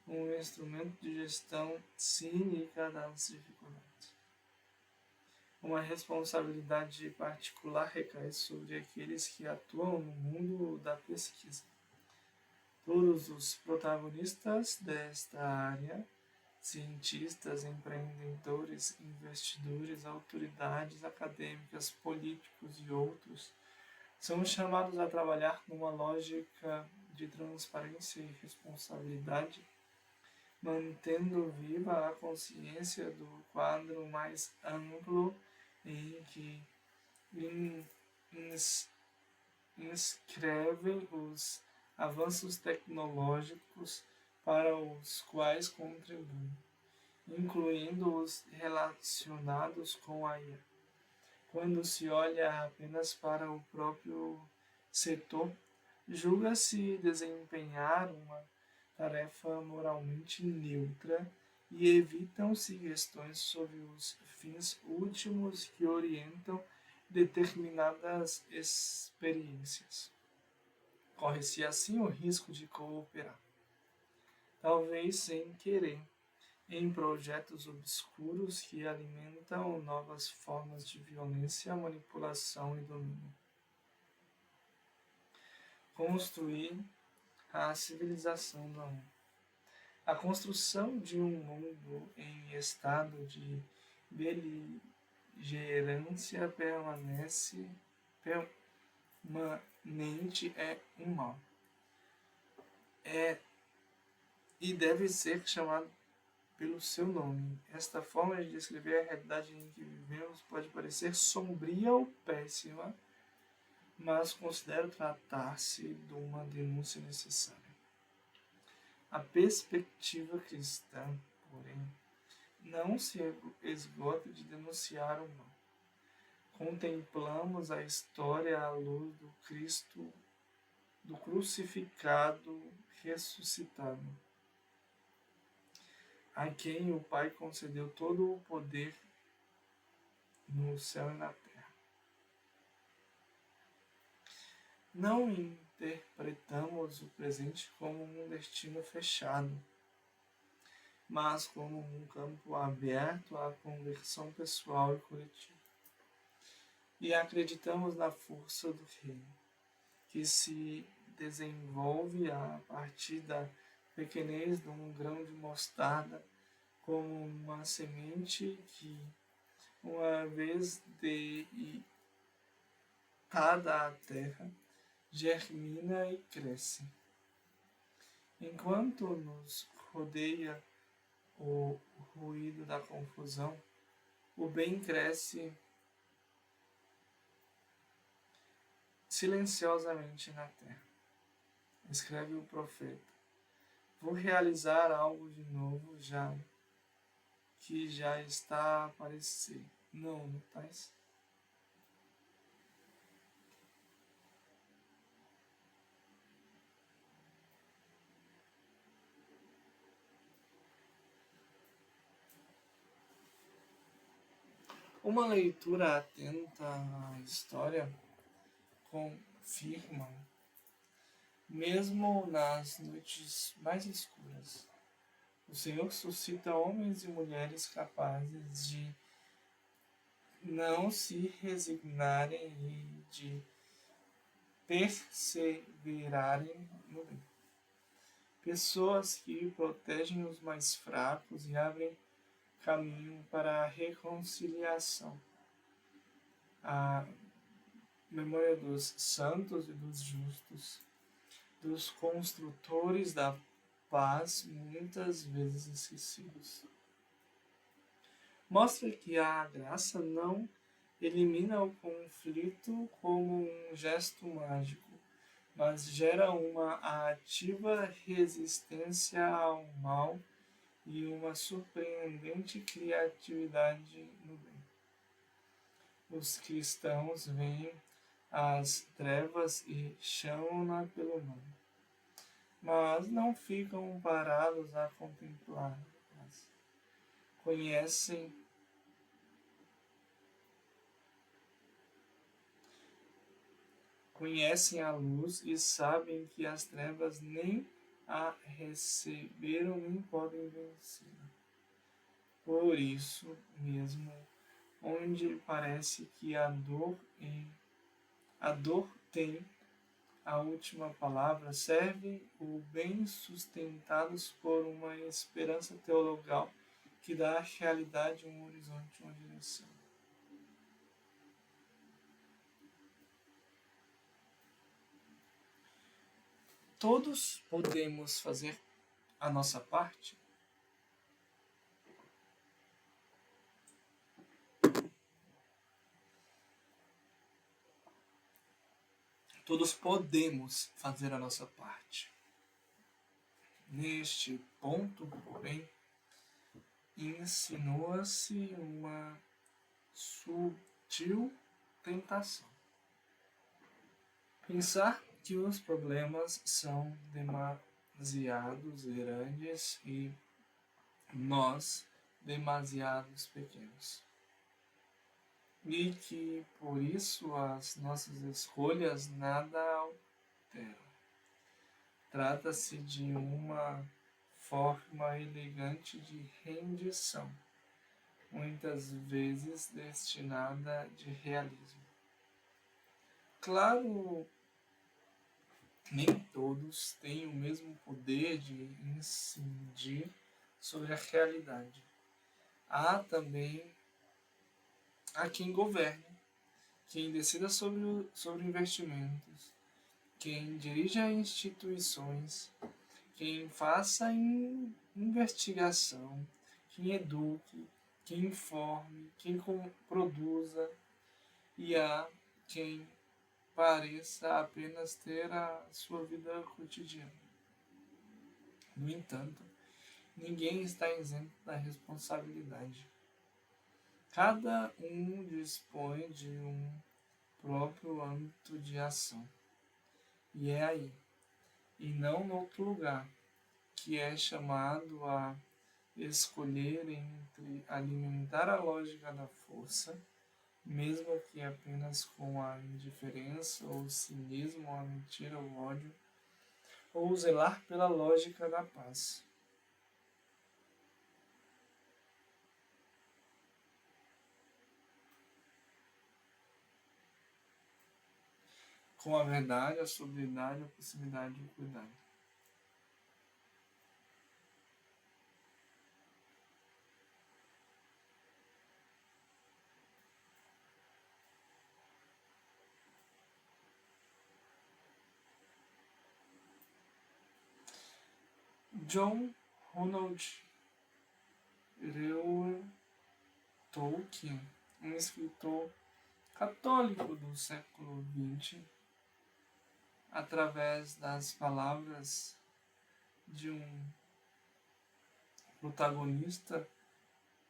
um instrumento de gestão cínica das dificuldades. Uma responsabilidade particular recai sobre aqueles que atuam no mundo da pesquisa. Todos os protagonistas desta área, cientistas, empreendedores, investidores, autoridades acadêmicas, políticos e outros, são chamados a trabalhar numa lógica de transparência e responsabilidade, mantendo viva a consciência do quadro mais amplo em que inscrevem os avanços tecnológicos para os quais contribuem, incluindo os relacionados com a IA. Quando se olha apenas para o próprio setor, julga-se desempenhar uma tarefa moralmente neutra e evitam-se questões sobre os fins últimos que orientam determinadas experiências. Corre-se assim o risco de cooperar, talvez sem querer, em projetos obscuros que alimentam novas formas de violência, manipulação e domínio. Construir a civilização do amor. A construção de um mundo em estado de beligerância permanente é um mal. E deve ser chamado pelo seu nome. Esta forma de descrever a realidade em que vivemos pode parecer sombria ou péssima, mas considero tratar-se de uma denúncia necessária. A perspectiva cristã, porém, não se esgota de denunciar o mal. Contemplamos a história à luz do Cristo, do crucificado ressuscitado, a quem o Pai concedeu todo o poder no céu e na terra. Não interpretamos o presente como um destino fechado, mas como um campo aberto à conversão pessoal e coletiva. E acreditamos na força do reino, que se desenvolve a partir da pequenez de um grão de mostarda, como uma semente que, uma vez deitada à terra, germina e cresce. Enquanto nos rodeia o ruído da confusão, o bem cresce silenciosamente na terra. Escreve o profeta: vou realizar algo de novo que já está a aparecer. Não notais? Uma leitura atenta à história confirma, mesmo nas noites mais escuras, o Senhor suscita homens e mulheres capazes de não se resignarem e de perseverarem no bem. Pessoas que protegem os mais fracos e abrem caminho para a reconciliação. A memória dos santos e dos justos, dos construtores da paz, muitas vezes esquecidos. Mostra que a graça não elimina o conflito como um gesto mágico, mas gera uma ativa resistência ao mal e uma surpreendente criatividade no bem. Os cristãos veem as trevas e chamam-na pelo nome, mas não ficam parados a contemplar-las. Conhecem a luz e sabem que as trevas nem a receberam nem podem vencê-la. Por isso mesmo, onde parece que a dor tem a última palavra, servem o bem sustentados por uma esperança teologal que dá à realidade um horizonte, uma direção. Todos podemos fazer a nossa parte? Todos podemos fazer a nossa parte. Neste ponto, porém, insinua-se uma sutil tentação. Pensar que os problemas são demasiados grandes e nós demasiados pequenos. E que, por isso, as nossas escolhas nada alteram. Trata-se de uma forma elegante de rendição, muitas vezes destinada de realismo. Claro, nem todos têm o mesmo poder de incidir sobre a realidade. Há também quem governe, quem decida sobre investimentos, quem dirija instituições, quem faça investigação, quem eduque, quem informe, quem produza, e há quem pareça apenas ter a sua vida cotidiana. No entanto, ninguém está isento da responsabilidade. Cada um dispõe de um próprio âmbito de ação. E é aí, e não no outro lugar, que é chamado a escolher entre alimentar a lógica da força, mesmo que apenas com a indiferença, ou o cinismo, a mentira, o ódio, ou zelar pela lógica da paz. Com a verdade, a sobriedade, a possibilidade de cuidado. John Ronald Reuel Tolkien, um escritor católico do século XX, através das palavras de um protagonista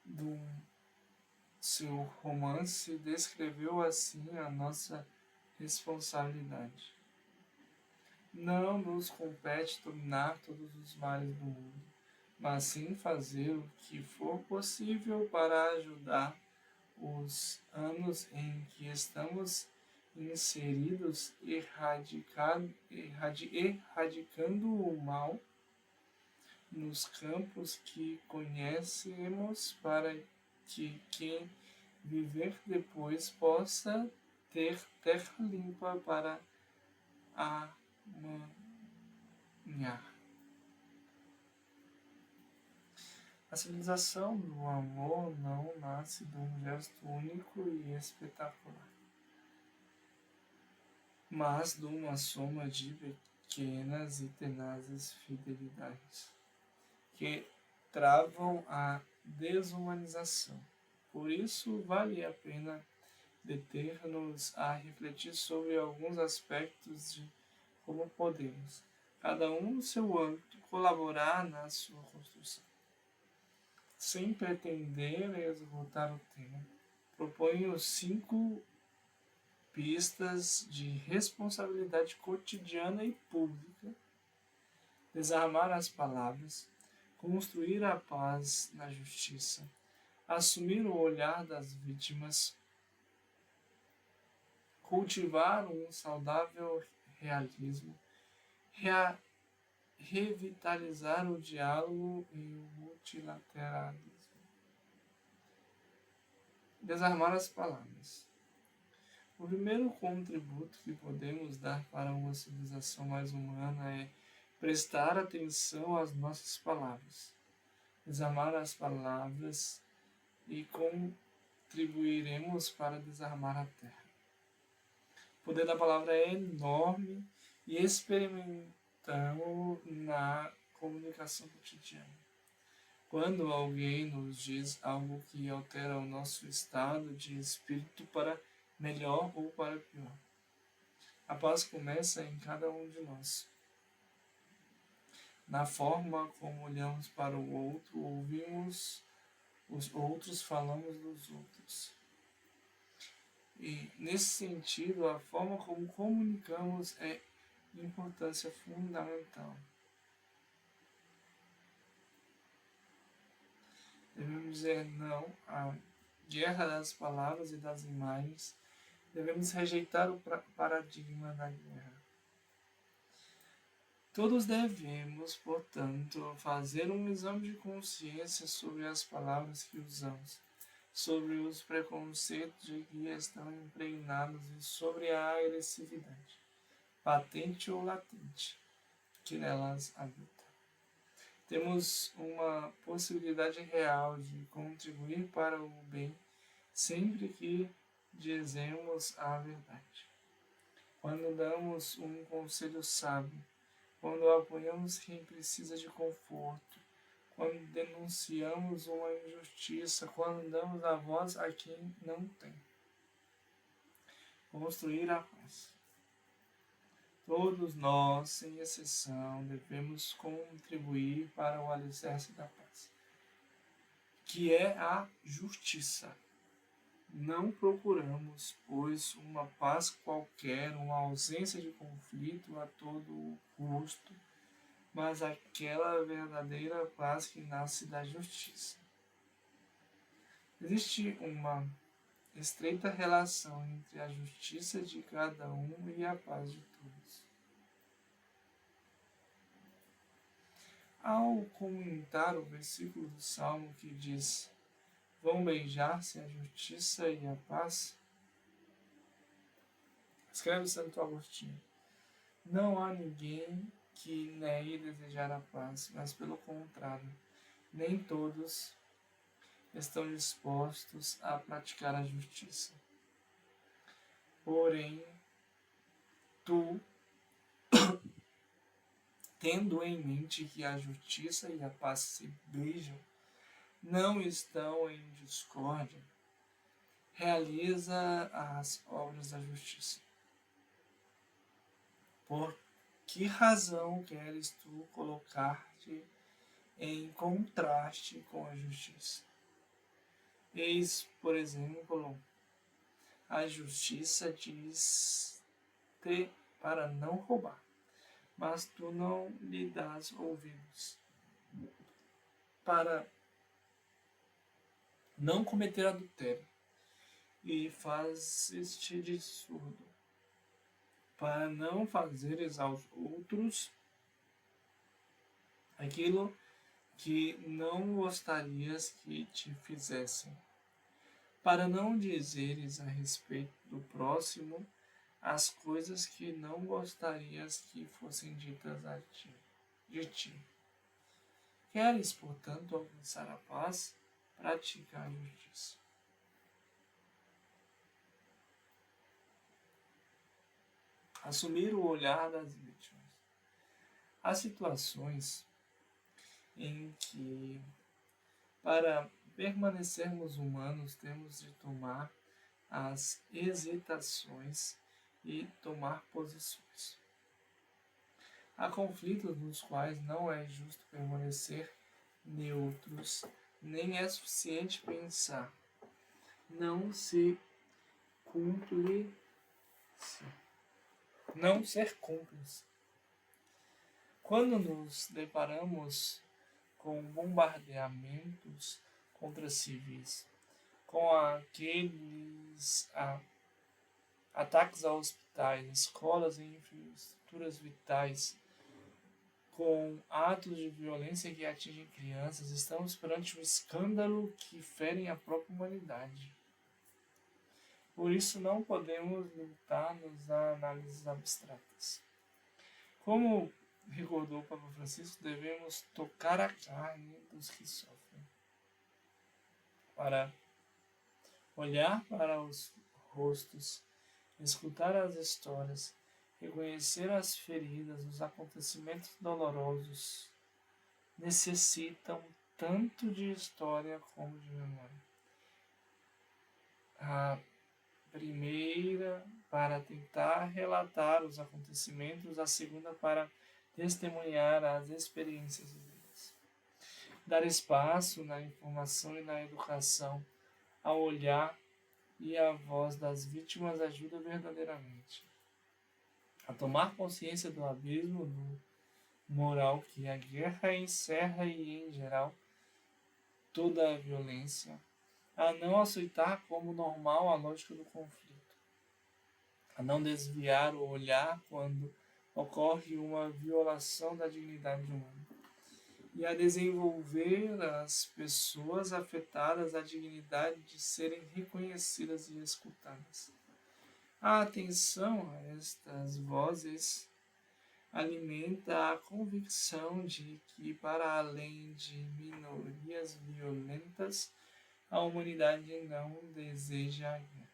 do seu romance, descreveu assim a nossa responsabilidade. Não nos compete dominar todos os males do mundo, mas sim fazer o que for possível para ajudar os anos em que estamos inseridos, erradicando o mal nos campos que conhecemos, para que quem viver depois possa ter terra limpa para amanhar. A civilização do amor não nasce de um gesto único e espetacular, mas de uma soma de pequenas e tenazes fidelidades que travam a desumanização. Por isso, vale a pena deter-nos a refletir sobre alguns aspectos de como podemos, cada um no seu âmbito, colaborar na sua construção. Sem pretender esgotar o tema, proponho 5 pistas de responsabilidade cotidiana e pública: desarmar as palavras, construir a paz na justiça, assumir o olhar das vítimas, cultivar um saudável realismo, revitalizar o diálogo e o multilateralismo. Desarmar as palavras. O primeiro contributo que podemos dar para uma civilização mais humana é prestar atenção às nossas palavras. Desarmar as palavras e contribuiremos para desarmar a terra. O poder da palavra é enorme e experimentamos na comunicação cotidiana. Quando alguém nos diz algo que altera o nosso estado de espírito para melhor ou para pior, a paz começa em cada um de nós. Na forma como olhamos para o outro, ouvimos os outros, falamos dos outros. E, nesse sentido, a forma como comunicamos é de importância fundamental. Devemos dizer não à guerra das palavras e das imagens. Devemos rejeitar o paradigma da guerra. Todos devemos, portanto, fazer um exame de consciência sobre as palavras que usamos, sobre os preconceitos de que estão impregnados e sobre a agressividade, patente ou latente, que nelas habita. Temos uma possibilidade real de contribuir para o bem sempre que dizemos a verdade. Quando damos um conselho sábio, quando apoiamos quem precisa de conforto, quando denunciamos uma injustiça, quando damos a voz a quem não tem. Construir a paz. Todos nós, sem exceção, devemos contribuir para o alicerce da paz, que é a justiça. Não procuramos, pois, uma paz qualquer, uma ausência de conflito a todo custo, mas aquela verdadeira paz que nasce da justiça. Existe uma estreita relação entre a justiça de cada um e a paz de todos. Ao comentar o versículo do Salmo que diz: vão beijar-se a justiça e a paz, escreve Santo Agostinho: não há ninguém que negue desejar a paz, mas pelo contrário, nem todos estão dispostos a praticar a justiça. Porém, tu, tendo em mente que a justiça e a paz se beijam, não estão em discórdia, realiza as obras da justiça. Por que razão queres tu colocar-te em contraste com a justiça? Eis, por exemplo, a justiça diz-te para não roubar, mas tu não lhe dás ouvidos. Para não cometer adultério, e fazes-te de surdo, para não fazeres aos outros aquilo que não gostarias que te fizessem, para não dizeres a respeito do próximo as coisas que não gostarias que fossem ditas de ti. Queres, portanto, alcançar a paz? Pratica a justiça. Assumir o olhar das vítimas. Há situações em que, para permanecermos humanos, temos de tomar as hesitações e tomar posições. Há conflitos nos quais não é justo permanecer neutros, nem é suficiente pensar. Não ser cúmplice. Quando nos deparamos com bombardeamentos contra civis, com aqueles ataques a hospitais, escolas e infraestruturas vitais, com atos de violência que atingem crianças, estamos perante um escândalo que ferem a própria humanidade. Por isso não podemos limitar-nos a análises abstratas. Como recordou o Papa Francisco, devemos tocar a carne dos que sofrem, para olhar para os rostos, escutar as histórias, reconhecer as feridas, os acontecimentos dolorosos, necessitam tanto de história como de memória. A primeira para tentar relatar os acontecimentos, a segunda para testemunhar as experiências vividas. Dar espaço na informação e na educação, ao olhar e à voz das vítimas ajuda verdadeiramente a tomar consciência do abismo do moral que a guerra encerra e, em geral, toda a violência, a não aceitar como normal a lógica do conflito, a não desviar o olhar quando ocorre uma violação da dignidade humana e a desenvolver as pessoas afetadas a dignidade de serem reconhecidas e escutadas. A atenção a estas vozes alimenta a convicção de que, para além de minorias violentas, a humanidade não deseja a guerra.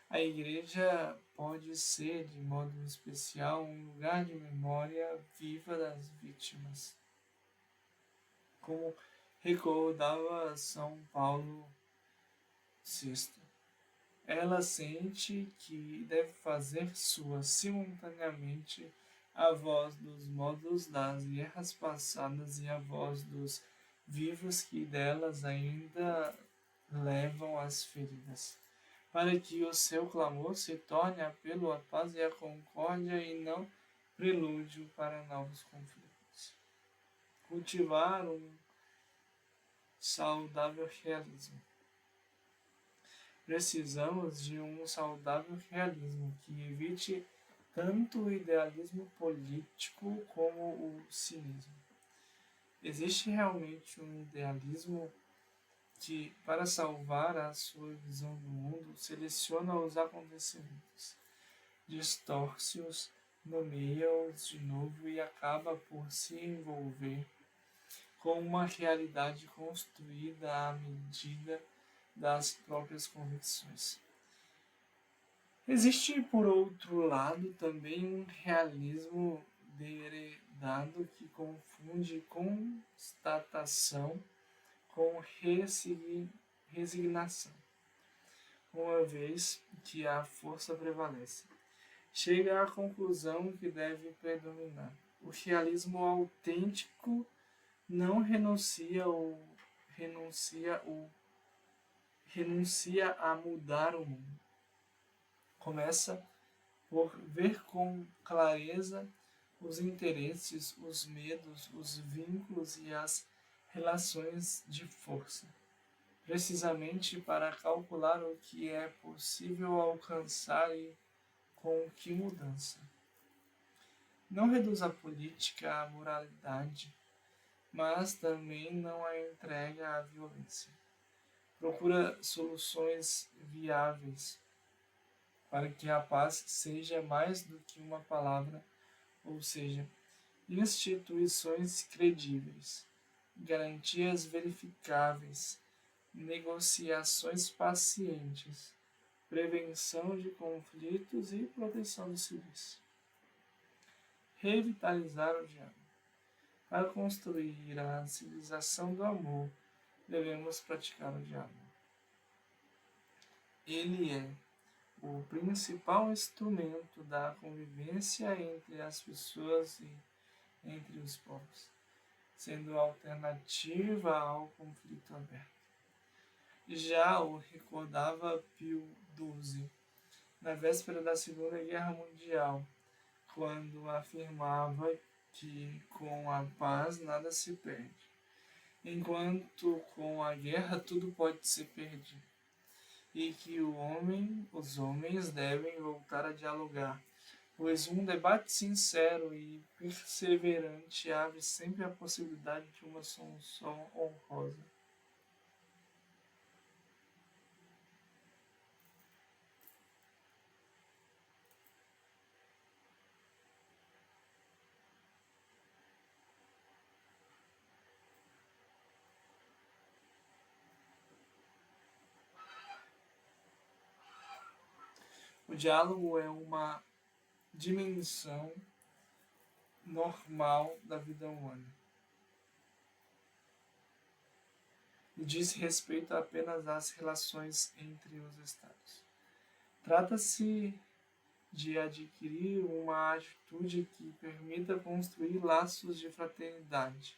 A Igreja pode ser, de modo especial, um lugar de memória viva das vítimas, como recordava São Paulo VI. Ela sente que deve fazer sua simultaneamente a voz dos mortos das guerras passadas e a voz dos vivos que delas ainda levam as feridas, para que o seu clamor se torne apelo à paz e à concórdia e não prelúdio para novos conflitos. Cultivar um saudável realismo. Precisamos de um saudável realismo que evite tanto o idealismo político como o cinismo. Existe realmente um idealismo que, para salvar a sua visão do mundo, seleciona os acontecimentos, distorce-os, nomeia-os de novo e acaba por se envolver com uma realidade construída à medida das próprias convicções. Existe, por outro lado, também um realismo degradado que confunde constatação com resignação, uma vez que a força prevalece. Chega à conclusão que deve predominar. O realismo autêntico não renuncia a mudar o mundo. Começa por ver com clareza os interesses, os medos, os vínculos e as relações de força, precisamente para calcular o que é possível alcançar e com que mudança. Não reduz a política à moralidade, mas também não a entrega à violência. Procura soluções viáveis para que a paz seja mais do que uma palavra, ou seja, instituições credíveis, garantias verificáveis, negociações pacientes, prevenção de conflitos e proteção dos civis. Revitalizar o diálogo. Para construir a civilização do amor, devemos praticar o diálogo. Ele é o principal instrumento da convivência entre as pessoas e entre os povos, sendo alternativa ao conflito aberto. Já o recordava Pio XII, na véspera da Segunda Guerra Mundial, quando afirmava que com a paz nada se perde, enquanto com a guerra tudo pode ser perdido, e que os homens devem voltar a dialogar, pois um debate sincero e perseverante abre sempre a possibilidade de uma solução honrosa. O diálogo é uma dimensão normal da vida humana e diz respeito apenas às relações entre os estados. Trata-se de adquirir uma atitude que permita construir laços de fraternidade,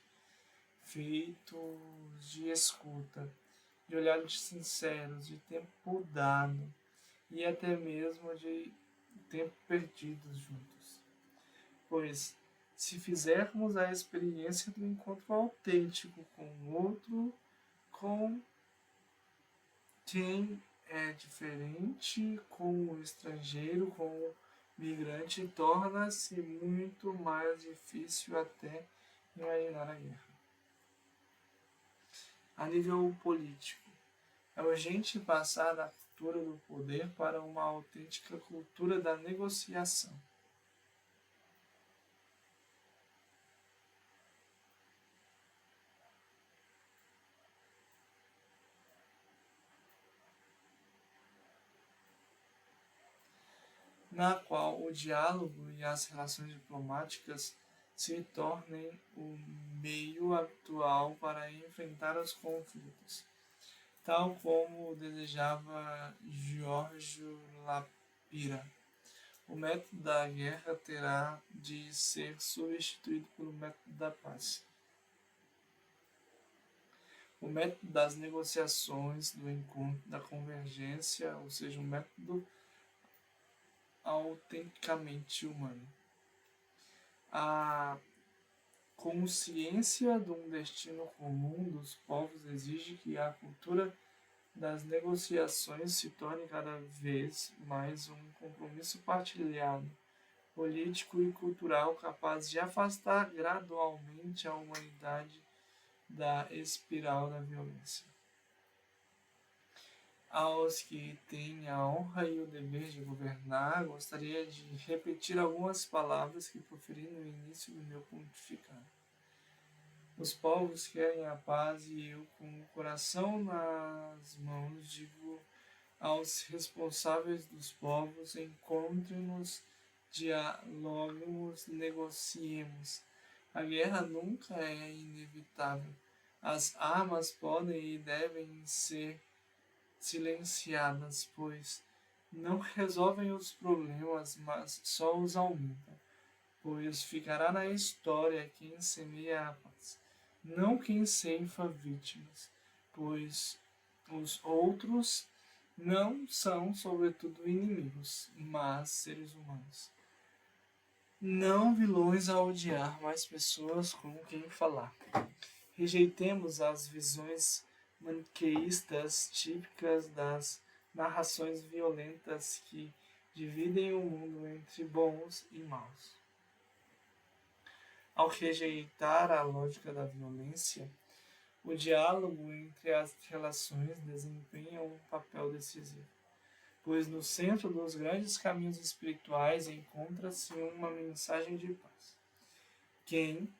feitos de escuta, de olhares sinceros, de tempo dado e até mesmo de tempo perdido juntos. Pois, se fizermos a experiência do encontro autêntico com o outro, com quem é diferente, com o estrangeiro, com migrante torna-se muito mais difícil até imaginar a guerra. A nível político, é urgente passar da cultura do poder para uma autêntica cultura da negociação. Na qual o diálogo e as relações diplomáticas se tornem o meio habitual para enfrentar os conflitos, tal como desejava Giorgio Lapira. O método da guerra terá de ser substituído pelo método da paz. O método das negociações, do encontro, da convergência, ou seja, um método autenticamente humano. A consciência de um destino comum dos povos exige que a cultura das negociações se torne cada vez mais um compromisso partilhado, político e cultural capaz de afastar gradualmente a humanidade da espiral da violência. Aos que têm a honra e o dever de governar, gostaria de repetir algumas palavras que proferi no início do meu pontificado. Os povos querem a paz e eu, com o coração nas mãos, digo aos responsáveis dos povos: encontrem-nos, dialoguemos, negociemos. A guerra nunca é inevitável. As armas podem e devem ser silenciadas, pois não resolvem os problemas, mas só os aumentam. Pois ficará na história quem semeia a paz, não quem ceifa vítimas, pois os outros não são, sobretudo, inimigos, mas seres humanos. Não vilões a odiar, mas pessoas com quem falar. Rejeitemos as visões maniqueístas típicas das narrações violentas que dividem o mundo entre bons e maus. Ao rejeitar a lógica da violência, o diálogo entre as relações desempenha um papel decisivo, pois no centro dos grandes caminhos espirituais encontra-se uma mensagem de paz. Quem,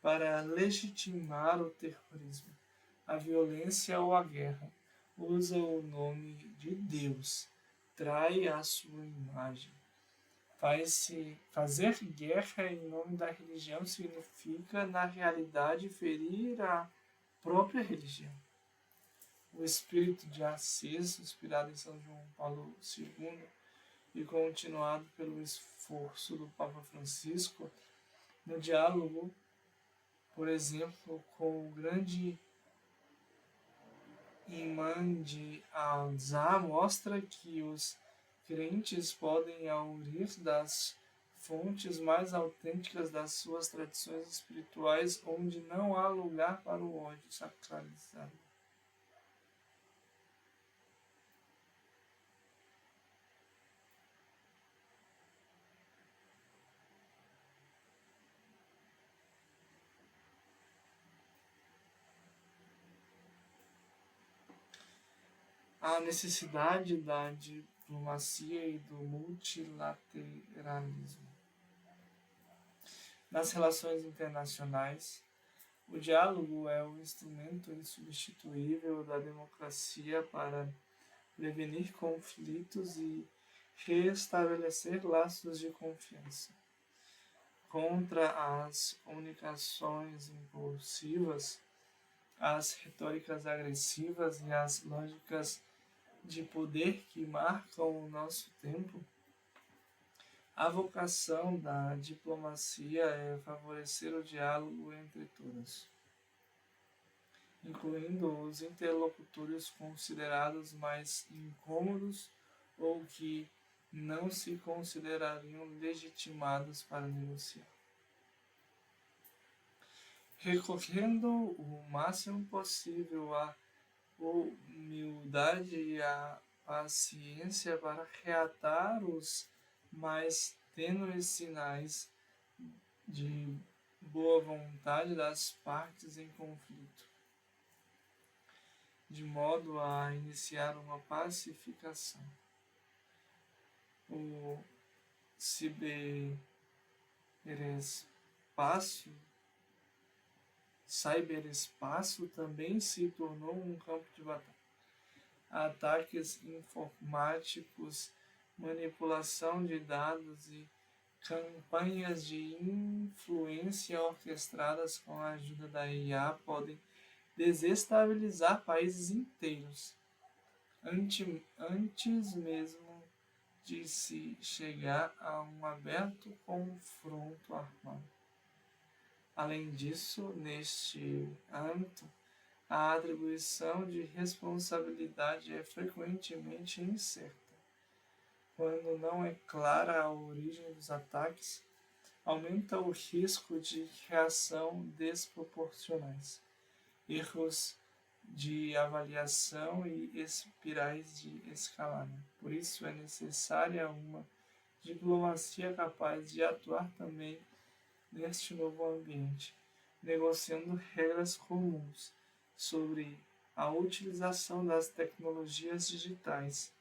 para legitimar o terrorismo, a violência ou a guerra, usa o nome de Deus, trai a sua imagem. Fazer guerra em nome da religião significa, na realidade, ferir a própria religião. O espírito de Assis, inspirado em São João Paulo II e continuado pelo esforço do Papa Francisco, no diálogo, por exemplo, com o grande imã de Al-Azhar, mostra que os crentes podem aurir das fontes mais autênticas das suas tradições espirituais, onde não há lugar para o ódio sacralizado. A necessidade da diplomacia e do multilateralismo. Nas relações internacionais, o diálogo é o instrumento insubstituível da democracia para prevenir conflitos e restabelecer laços de confiança. Contra as comunicações impulsivas, as retóricas agressivas e as lógicas de poder que marcam o nosso tempo, a vocação da diplomacia é favorecer o diálogo entre todos, incluindo os interlocutores considerados mais incômodos ou que não se considerariam legitimados para negociar. Recorrendo o máximo possível à humildade e à paciência para reatar os mais tênues sinais de boa vontade das partes em conflito, de modo a iniciar uma pacificação. O cyberespaço também se tornou um campo de batalha. Ataques informáticos, manipulação de dados e campanhas de influência orquestradas com a ajuda da IA podem desestabilizar países inteiros, antes mesmo de se chegar a um aberto confronto armado. Além disso, neste âmbito, a atribuição de responsabilidade é frequentemente incerta. Quando não é clara a origem dos ataques, aumenta o risco de reação desproporcionais, erros de avaliação e espirais de escalada. Por isso é necessária uma diplomacia capaz de atuar também neste novo ambiente, negociando regras comuns sobre a utilização das tecnologias digitais,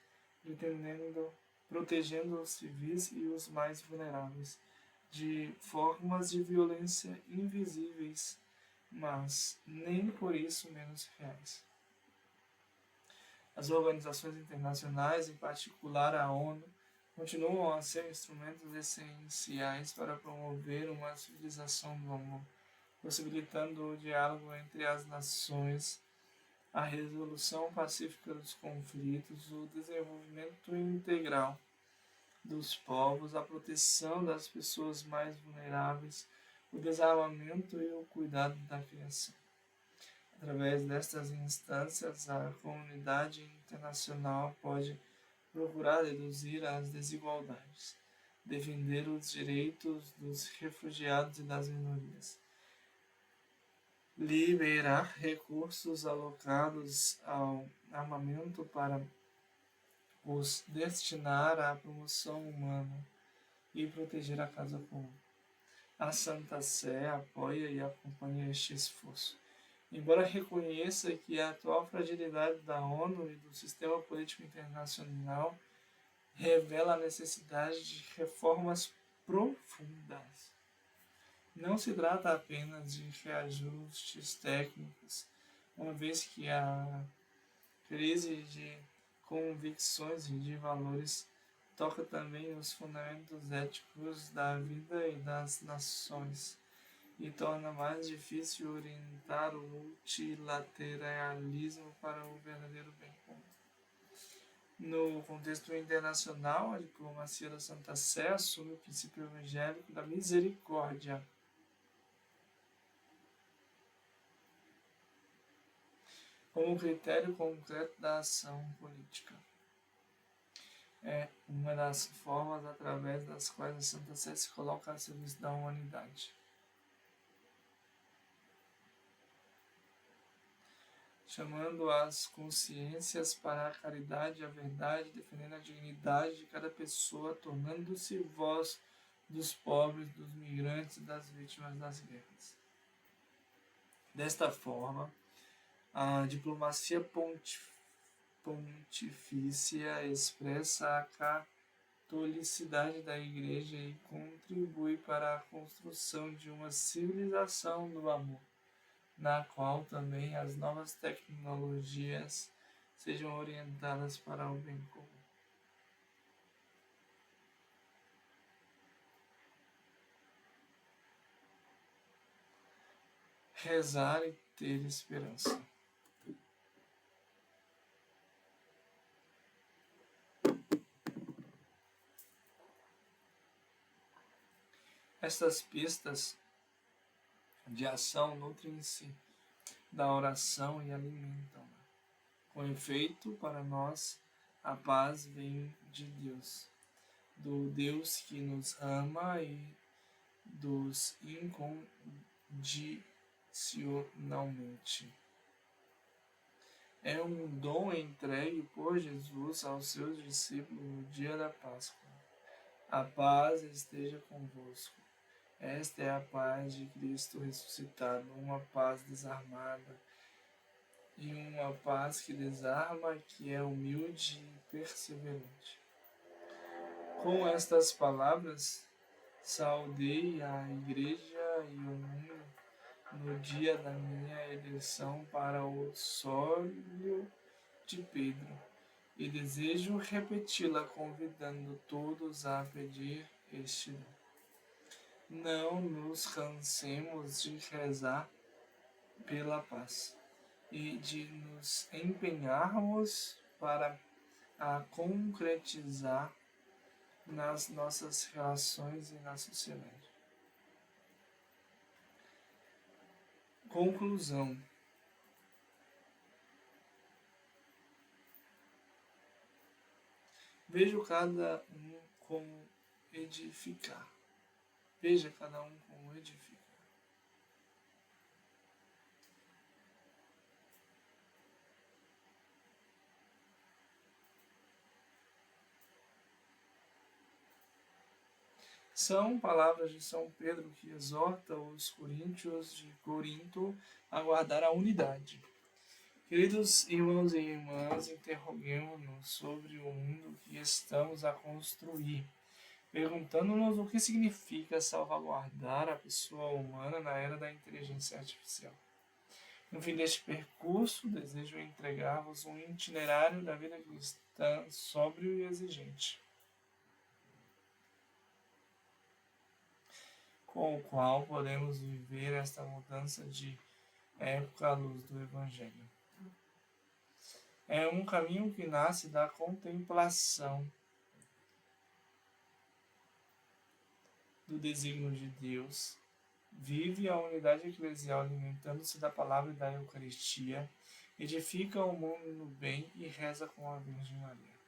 protegendo os civis e os mais vulneráveis de formas de violência invisíveis, mas nem por isso menos reais. As organizações internacionais, em particular a ONU, continuam a ser instrumentos essenciais para promover uma civilização do amor, possibilitando o diálogo entre as nações, a resolução pacífica dos conflitos, o desenvolvimento integral dos povos, a proteção das pessoas mais vulneráveis, o desarmamento e o cuidado da criação. Através destas instâncias, a comunidade internacional pode procurar reduzir as desigualdades, defender os direitos dos refugiados e das minorias, liberar recursos alocados ao armamento para os destinar à promoção humana e proteger a casa comum. A Santa Sé apoia e acompanha este esforço. Embora reconheça que a atual fragilidade da ONU e do sistema político internacional revela a necessidade de reformas profundas. Não se trata apenas de reajustes técnicos, uma vez que a crise de convicções e de valores toca também os fundamentos éticos da vida e das nações, e torna mais difícil orientar o multilateralismo para o verdadeiro bem comum. No contexto internacional, a diplomacia da Santa Sé assume o princípio evangélico da misericórdia como critério concreto da ação política. É uma das formas através das quais a Santa Sé se coloca a serviço da humanidade. Chamando as consciências para a caridade e a verdade, defendendo a dignidade de cada pessoa, tornando-se voz dos pobres, dos migrantes e das vítimas das guerras. Desta forma, a diplomacia pontifícia expressa a catolicidade da Igreja e contribui para a construção de uma civilização do amor, na qual também as novas tecnologias sejam orientadas para o bem comum. Rezar e ter esperança. Estas pistas de ação nutrem-se da oração e alimentam-na. Com efeito, para nós, a paz vem de Deus, do Deus que nos ama e dos incondicionalmente. É um dom entregue por Jesus aos seus discípulos no dia da Páscoa. A paz esteja convosco. Esta é a paz de Cristo ressuscitado, uma paz desarmada e uma paz que desarma, que é humilde e perseverante. Com estas palavras, saudei a Igreja e o mundo no dia da minha eleição para o sólio de Pedro, e desejo repeti-la convidando todos a pedir este dom. Não nos cansemos de rezar pela paz e de nos empenharmos para a concretizar nas nossas relações e na sociedade. Conclusão. Vejo cada um como edificar. Veja cada um como edificar. São palavras de São Pedro que exorta os coríntios de Corinto a guardar a unidade. Queridos irmãos e irmãs, interroguemos-nos sobre o mundo que estamos a construir, perguntando-nos o que significa salvaguardar a pessoa humana na era da inteligência artificial. No fim deste percurso, desejo entregar-vos um itinerário da vida cristã sóbrio e exigente, com o qual podemos viver esta mudança de época à luz do Evangelho. É um caminho que nasce da contemplação do desígnio de Deus, vive a unidade eclesial alimentando-se da palavra e da Eucaristia, edifica o mundo no bem e reza com a Virgem Maria.